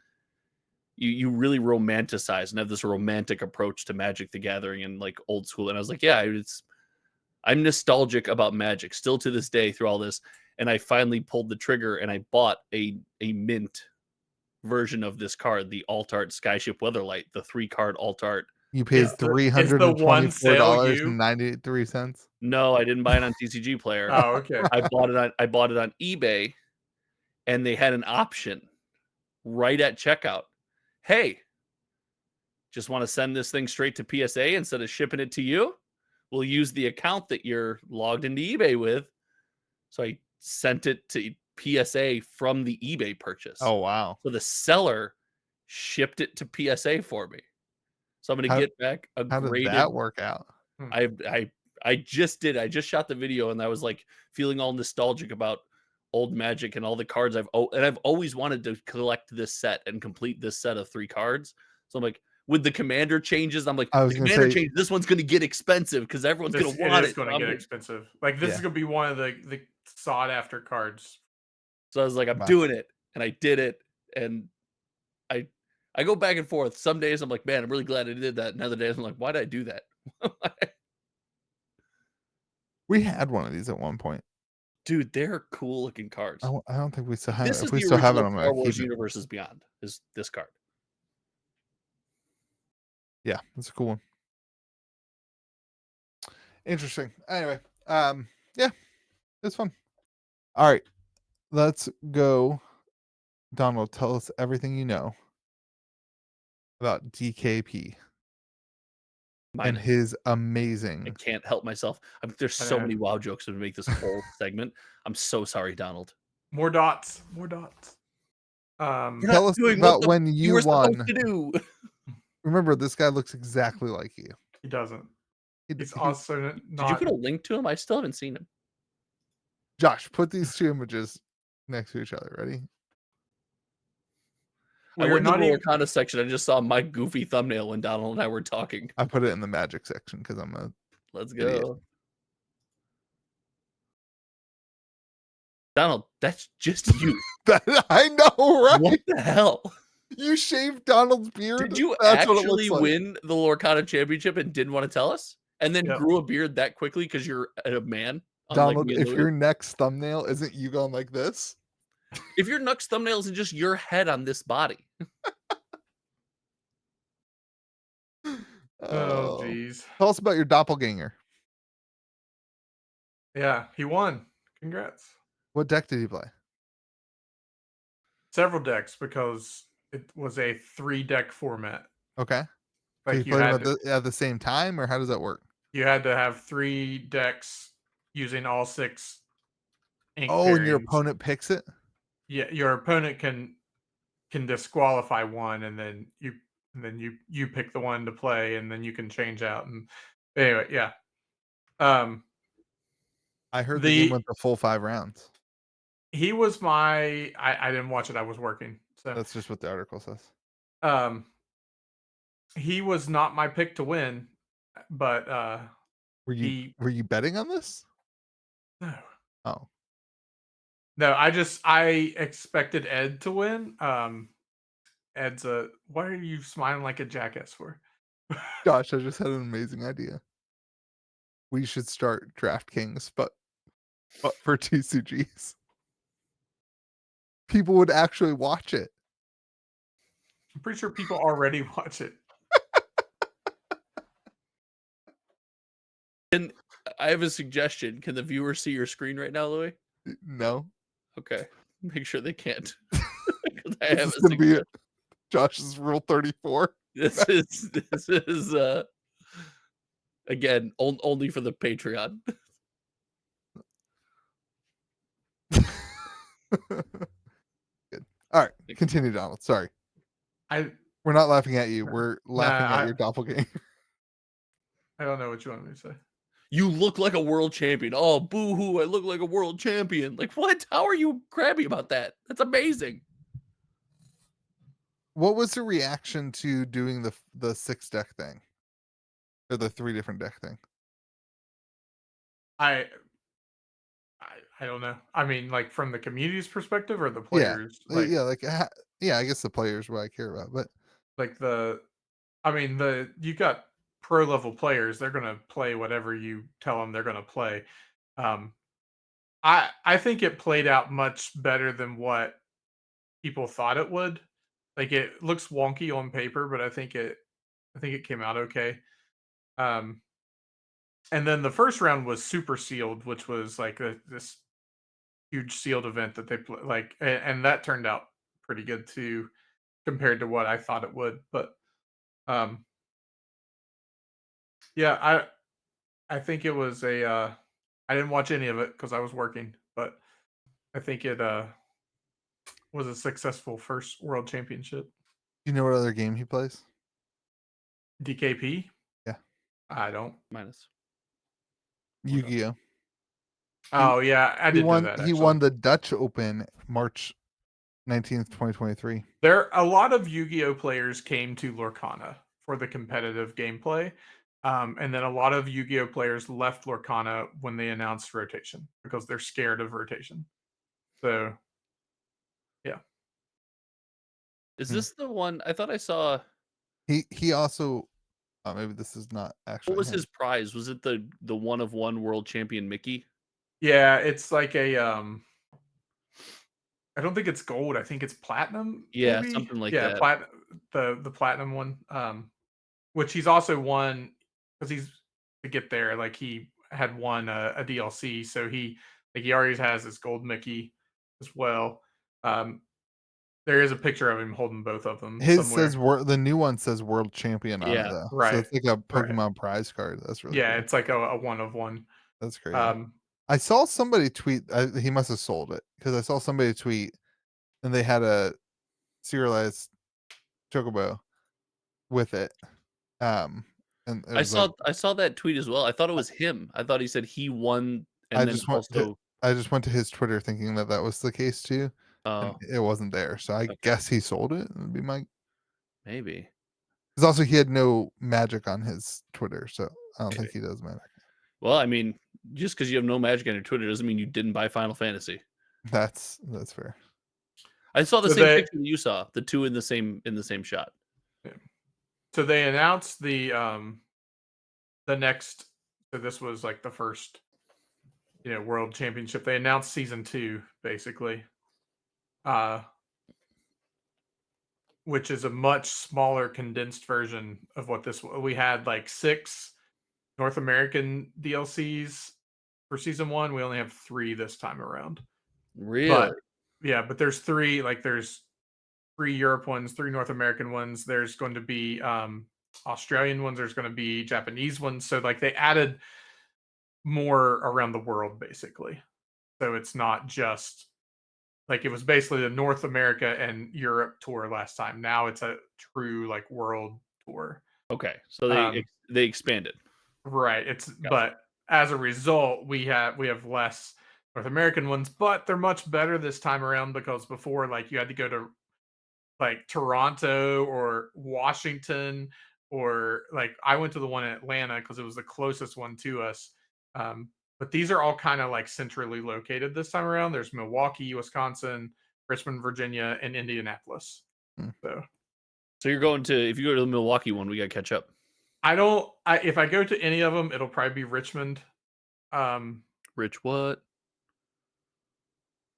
you really romanticize and have this romantic approach to Magic the Gathering and like old school. And I was like, yeah, I'm nostalgic about Magic still to this day through all this. And I finally pulled the trigger and I bought a mint version of this card, the Alt Art Skyship Weatherlight, the 3-card Alt Art. You paid Is the one sale you? $324.93. No, I didn't buy it on TCG Player. Oh, okay. I bought it on eBay, and they had an option right at checkout. Hey, just want to send this thing straight to PSA instead of shipping it to you? We'll use the account that you're logged into eBay with. So I sent it to PSA from the eBay purchase. Oh, wow. So the seller shipped it to PSA for me. So I'm going to get back a How graded. did that work out? I just did. I just shot the video and I was like feeling all nostalgic about old Magic and all the cards I've always wanted to collect this set and complete this set of 3 cards. So I'm like, with the commander changes, I'm like, the commander change, this one's going to get expensive because everyone's going to want it. It's going to get expensive. Like this is going to be one of the sought after cards. So I was like, I'm doing it, and I did it, and I go back and forth. Some days I'm like, man, I'm really glad I did that. And other days I'm like, why did I do that? We had one of these at one point. Dude, they're cool looking cards. I don't think we still have This it. is If we the still have it, original I'm Star going to Wars keep it. Universes Beyond is this card. Yeah, that's a cool one. Interesting. Anyway, yeah, it's fun. All right, let's go. Donald, tell us everything you know about DKP and his amazing. I can't help myself. There's so many WoW jokes to make this whole segment. I'm so sorry, Donald. More dots. Tell us about when you won. To do. Remember, this guy looks exactly like you. He doesn't. He's Did not. you put a link to him? I still haven't seen him. Josh, put these 2 images next to each other. Ready? I went to the Wakanda section. I just saw my goofy thumbnail when Donald and I were talking. I put it in the Magic section because I'm a. Let's go. Idiot. Donald, that's just you. I know, right? What the hell? You shaved Donald's beard? Did you actually win the Lorcana Championship and didn't want to tell us? And then grew a beard that quickly because you're a man? Donald, if your next thumbnail isn't you going like this? If your next thumbnail isn't just your head on this body. Oh, jeez. Tell us about your doppelganger. Yeah, he won. Congrats. What deck did he play? Several decks because it was a 3-deck format. Okay. Like so you played them at the same time, or how does that work? You had to have 3 decks using all 6 ink pairings. And your opponent picks it? Yeah, your opponent can disqualify one, and then you pick the one to play, and then you can change out. And anyway, yeah. I heard the game went the full 5 rounds. He was I didn't watch it. I was working. So that's just what the article says. He was not my pick to win, but were you betting on this? No. Oh. No, I expected Ed to win. Ed's what are you smiling like a jackass for? Gosh, I just had an amazing idea. We should start DraftKings, but for TCGs. People would actually watch it. I'm pretty sure people already watch it. And I have a suggestion. Can the viewers see your screen right now, Louis? No. Okay. Make sure they can't. This is going to be Josh's Rule 34. This is again only for the Patreon. Good. All right, continue, Donald. Sorry. We're not laughing at you. We're laughing at your doppelganger. I don't know what you want me to say. You look like a world champion. Oh, boo-hoo, I look like a world champion. Like, what? How are you crabby about that? That's amazing. What was the reaction to doing the 6-deck thing? Or the 3 different deck thing? I don't know. I mean, like from the community's perspective or the players? I guess the players what I care about. But Like you got pro level players. They're gonna play whatever you tell them they're gonna play. Um, I think it played out much better than what people thought it would. Like it looks wonky on paper, but I think it came out okay. Um, and then the first round was super sealed, which was like this huge sealed event that they like, and that turned out pretty good too compared to what I thought it would. But um, yeah, I think it was a. I didn't watch any of it because I was working, but I think it was a successful first world championship. You know what other game he plays? DKP? Yeah. I don't. Minus. Yu-Gi-Oh. Oh yeah, I He did know won. that. He Actually, won the Dutch Open March 19th, 2023. a lot of Yu-Gi-Oh players came to Lorcana for the competitive gameplay, and then a lot of Yu-Gi-Oh players left Lorcana when they announced rotation because they're scared of rotation. So, yeah. Is Hmm. this the one? I thought I saw. He also. Oh, maybe this is not What actually was him. his prize? Was it the one of one world champion Mickey? Yeah, it's like a I don't think it's gold. I think it's platinum. Yeah, Maybe. something like Yeah, that. the platinum one. Which he's also won because he's to get there. Like he had won a DLC, so he already has his gold Mickey as well. Um, there is a picture of him holding both of them His somewhere. says the new one says world champion on it Yeah, though. So Right. it's like a Right. Pokemon prize card. That's really Yeah, cool. it's like a one of one. That's crazy. Um, I saw somebody tweet. He must have sold it because I saw somebody tweet, and they had a serialized chocobo with it. And it I was like saw that tweet as well. I thought it was him. I thought he said he won, I and then just went. also. I just went to his Twitter thinking that that was the case too, and Oh, it wasn't there. So I okay, guess he sold it. Would be my. maybe. Because also he had no magic on his Twitter, so I don't think he does magic. Well, I mean, just because you have no magic on your Twitter doesn't mean you didn't buy Final Fantasy. That's fair. I saw the So same they- picture that you saw, the two in the same shot. so they announced the next. So this was like the first, world championship. They announced season 2 basically. Which is a much smaller condensed version of what we had like 6 North American DLCs for season 1. We only have 3 this time around. Really? But yeah, but there's 3, like there's 3 Europe ones, 3 North American ones. There's going to be Australian ones, there's going to be Japanese ones. So like they added more around the world basically. So it's not just like it was basically the North America and Europe tour last time. Now it's a true like world tour. Okay, so they expanded. Right. But as a result, we have less North American ones, but they're much better this time around because before like you had to go to like Toronto or Washington, or like I went to the one in Atlanta because it was the closest one to us. But these are all kind of like centrally located this time around. There's Milwaukee, Wisconsin, Richmond, Virginia, and Indianapolis. Hmm. So you're going to, if you go to the Milwaukee one, we got to catch up. If I go to any of them, it'll probably be Richmond. Rich, what?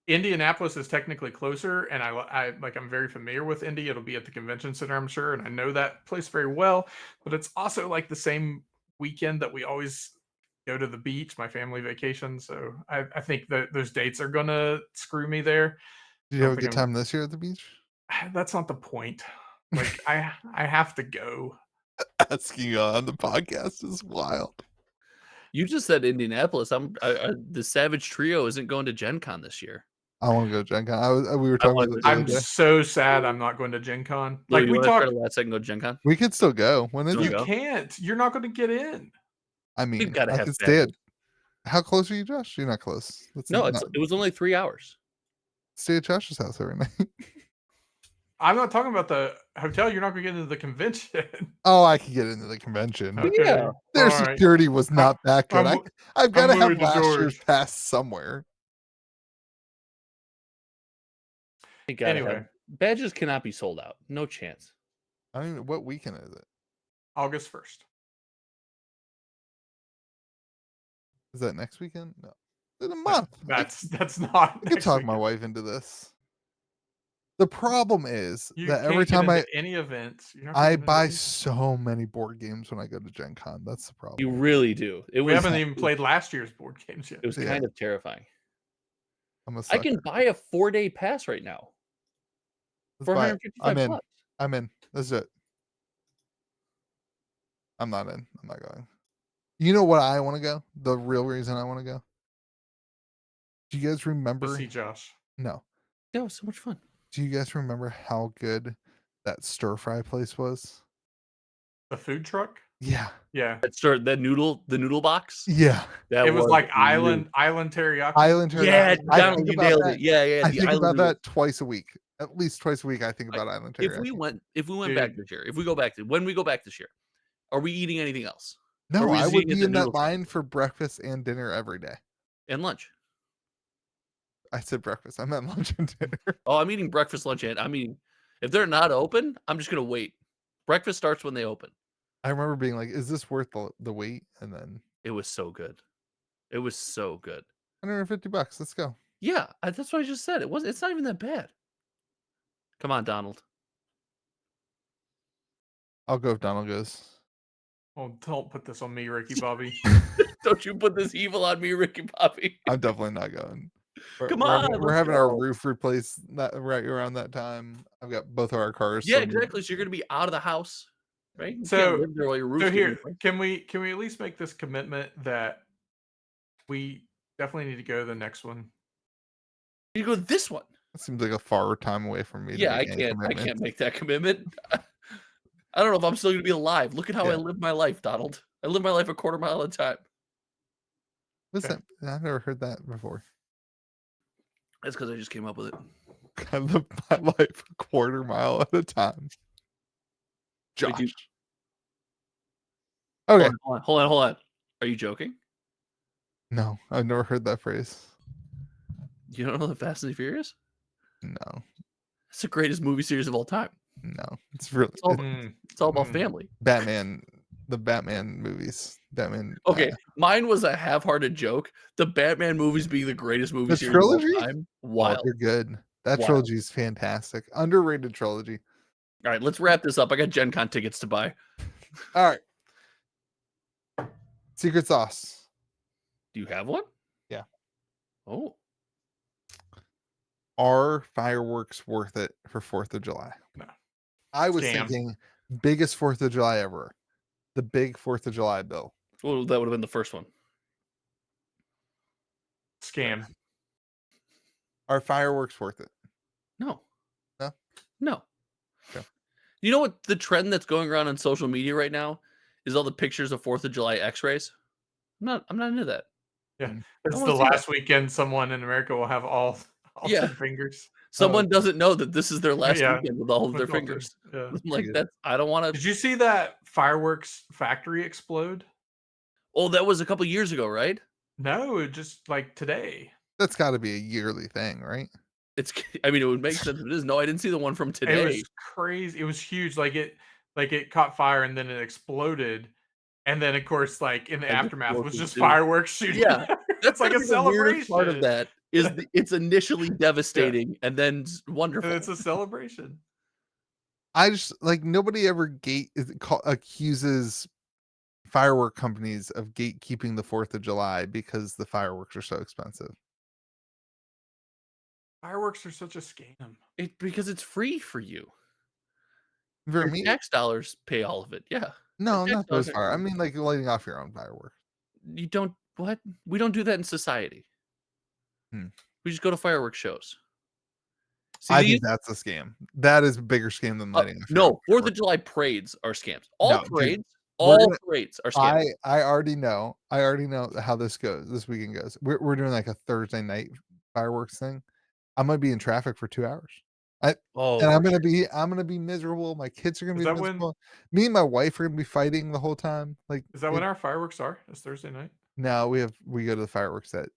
Indianapolis is technically closer, and I'm very familiar with Indy. It'll be at the convention center, I'm sure, and I know that place very well. But it's also like the same weekend that we always go to the beach, my family vacation. So I think that those dates are gonna screw me there. Did you have a good time this year at the beach? That's not the point. Like I have to go. Asking on the podcast is wild. You just said Indianapolis. The Savage Trio isn't going to Gen Con this year. I want to go to Gen Con. We were talking about this the other I'm day. so sad I'm not going to Gen Con. Lou, Like you we want to try talked. to last second go to Gen Con? We could still go. When is Still it? You go. can't. You're not going to get in. I mean, gotta I have could stay at. badges. How close are you, Josh? You're not close. No, it was only 3 hours. Stay at Josh's house every night. I'm not talking about the hotel. You're not going to get into the convention. Oh, I could get into the convention. Okay. Yeah. Their All right. security was not that good. I've got to have moving to last year's George. pass somewhere. You gotta Anyway. have- badges cannot be sold out. No chance. I don't even, what weekend is it? August 1st. Is that next weekend? No. In a month. That's not I could next talk my weekend. wife into this. The problem is You that can't every get time into any events. You're not gonna I get into buy any- so many board games when I go to Gen Con. That's the problem. You really do. It We was haven't even played last year's board games yet. it was Yeah. kind of terrifying. I'm a I sucker. can buy a 4-day pass right now Let's for buy it. I'm in. $155. I'm in. Let's do it. I'm not in. I'm not going. You know what I want to go? The real reason I want to go. Do you guys To remember? see Josh. No. That was so much fun. Do you guys remember how good that stir fry place was? The food truck? Yeah. Yeah. The noodle box. Yeah. That It was like really- island teriyaki. Island teriyaki. Yeah, I Donald, think you about nailed that. it. Yeah. I the think island about noodle. that twice a week. At least twice a week I think about island If teriyaki. we went back Dude. this year, when we go back this year, are we eating anything else? Are No, we I just would eating at be the in that noodle shop? line for breakfast and dinner every day. And lunch? I said breakfast. I meant lunch and dinner. Oh, I'm eating breakfast, lunch, and I'm eating. If they're not open, I'm just gonna wait. Breakfast starts when they open. I remember being like, "Is this worth the wait?" And then It was so good. It was so good. $150. Let's go. Yeah, that's what I just said. It's not even that bad. Come on, Donald. I'll go if Donald goes. Oh, don't put this on me, Ricky Bobby. Don't you put this evil on me, Ricky Bobby. I'm definitely not going. Come on, We're let's having our go. roof replaced right around that time. I've got both of our cars. Yeah, so exactly. So you're gonna be out of the house, right? You So- can't live there while your roof's So getting here, replaced. can we at least make this commitment that we definitely need to go to the next one? You go this one. That seems like a far time away from me. Yeah, to I make any can't commitments. make that commitment. I don't know if I'm still gonna be alive. Look at how I Yeah. live my life, Donald. I live my life a quarter mile at a time. What's Okay. that? I've never heard that before. That's because I just came up with it. I live my life a quarter mile at a time. Wait, Josh. you- Okay. Hold on. Are you joking? No, I've never heard that phrase. You don't know the Fast and the Furious? No, It's the greatest movie series of all time. no. It's really all- Mm, It's all about Mm. family. Batman. The Batman movies. Batman. Okay, mine was a half-hearted joke. The Batman movies being the greatest movie The series trilogy? of all time. Wild. They're good. That Wild. trilogy is fantastic. Underrated trilogy. All right, let's wrap this up. I got Gen Con tickets to buy. All right. Secret sauce. Do you have one? Yeah. Oh, Are fireworks worth it for 4th of July? No. I was Scam. thinking biggest 4th of July ever. The big 4th of July bill. well, that would have been the first one. Scam. Are fireworks worth it? No. No? No. Okay. You know what the trend that's going around on social media right now is all the pictures of 4th of July X-rays? I'm not into that. Yeah. Mm. It's wanna the see that. last weekend someone in America will have all Yeah. 10 fingers. Someone doesn't know that this is their last Yeah. weekend with all of their With all fingers. Yeah. I'm like, Good. I don't want to. Did you see that fireworks factory explode? Oh, that was a couple years ago, right? No, just like today. That's got to be a yearly thing, right? I mean, it would make sense if it is. No, I didn't see the one from It today. was crazy. It was huge. Like it caught fire and then it exploded. And then of course, like in the And aftermath was explosives just too. fireworks shooting. Yeah, It's like a the weirdest celebration. part of that is it's initially devastating and then wonderful. And it's a celebration. I just like nobody ever accuses firework companies of gatekeeping the 4th of July because the fireworks are so expensive. Fireworks are such a scam. Because it's free for you. For Your me, tax dollars pay all of it. Yeah. no, tax not those dollars are fire. I free. mean, like lighting off your own fireworks. You don't what? We don't do that in society. Hmm. We just go to fireworks shows. See, I these- think that's a scam. That is a bigger scam than lighting off your no, own 4th of fireworks. July parades are scams. All No, dude, parades, we're all gonna- parades are scams. I already know how this weekend goes. We're doing like a Thursday night fireworks thing. I'm gonna be in traffic for 2 hours. Oh, And I'm gonna be miserable. My kids are gonna Is be that when- miserable. Me and my wife are gonna be fighting the whole time. Like, Is that when our fireworks are? It's Thursday night. no, we go to the fireworks at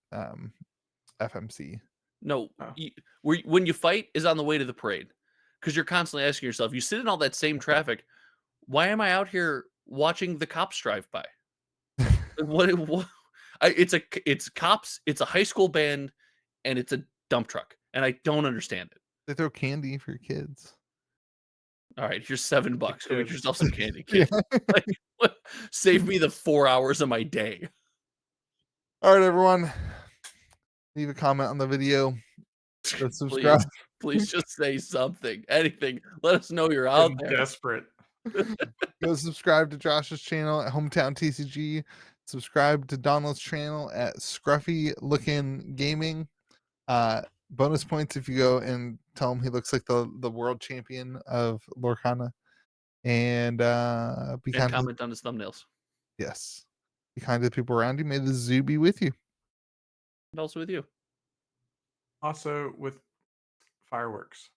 FMC. no. Oh. When you fight is on the way to the parade. because you're constantly asking yourself, you sit in all that same traffic. Why am I out here watching the cops drive by? What it's cops, it's a high school band, and it's a dump truck, and I don't understand it. They throw candy for your kids. All right, here's $7. Go get kids. yourself some candy, Yeah. kid. Like, what? Save me the 4 hours of my day. All right, everyone. Leave a comment on the video. Go subscribe. Please just say something, anything. Let us know you're out I'm there. desperate. Go subscribe to Josh's channel at Hometown TCG. Subscribe to Donald's channel at Scruffy Looking Gaming. Bonus points if you go and tell him he looks like the world champion of Lorcana. And be And kind to comment on his thumbnails. yes. Be kind to the people around you. May the zoo be with you. And also with you. Also with fireworks.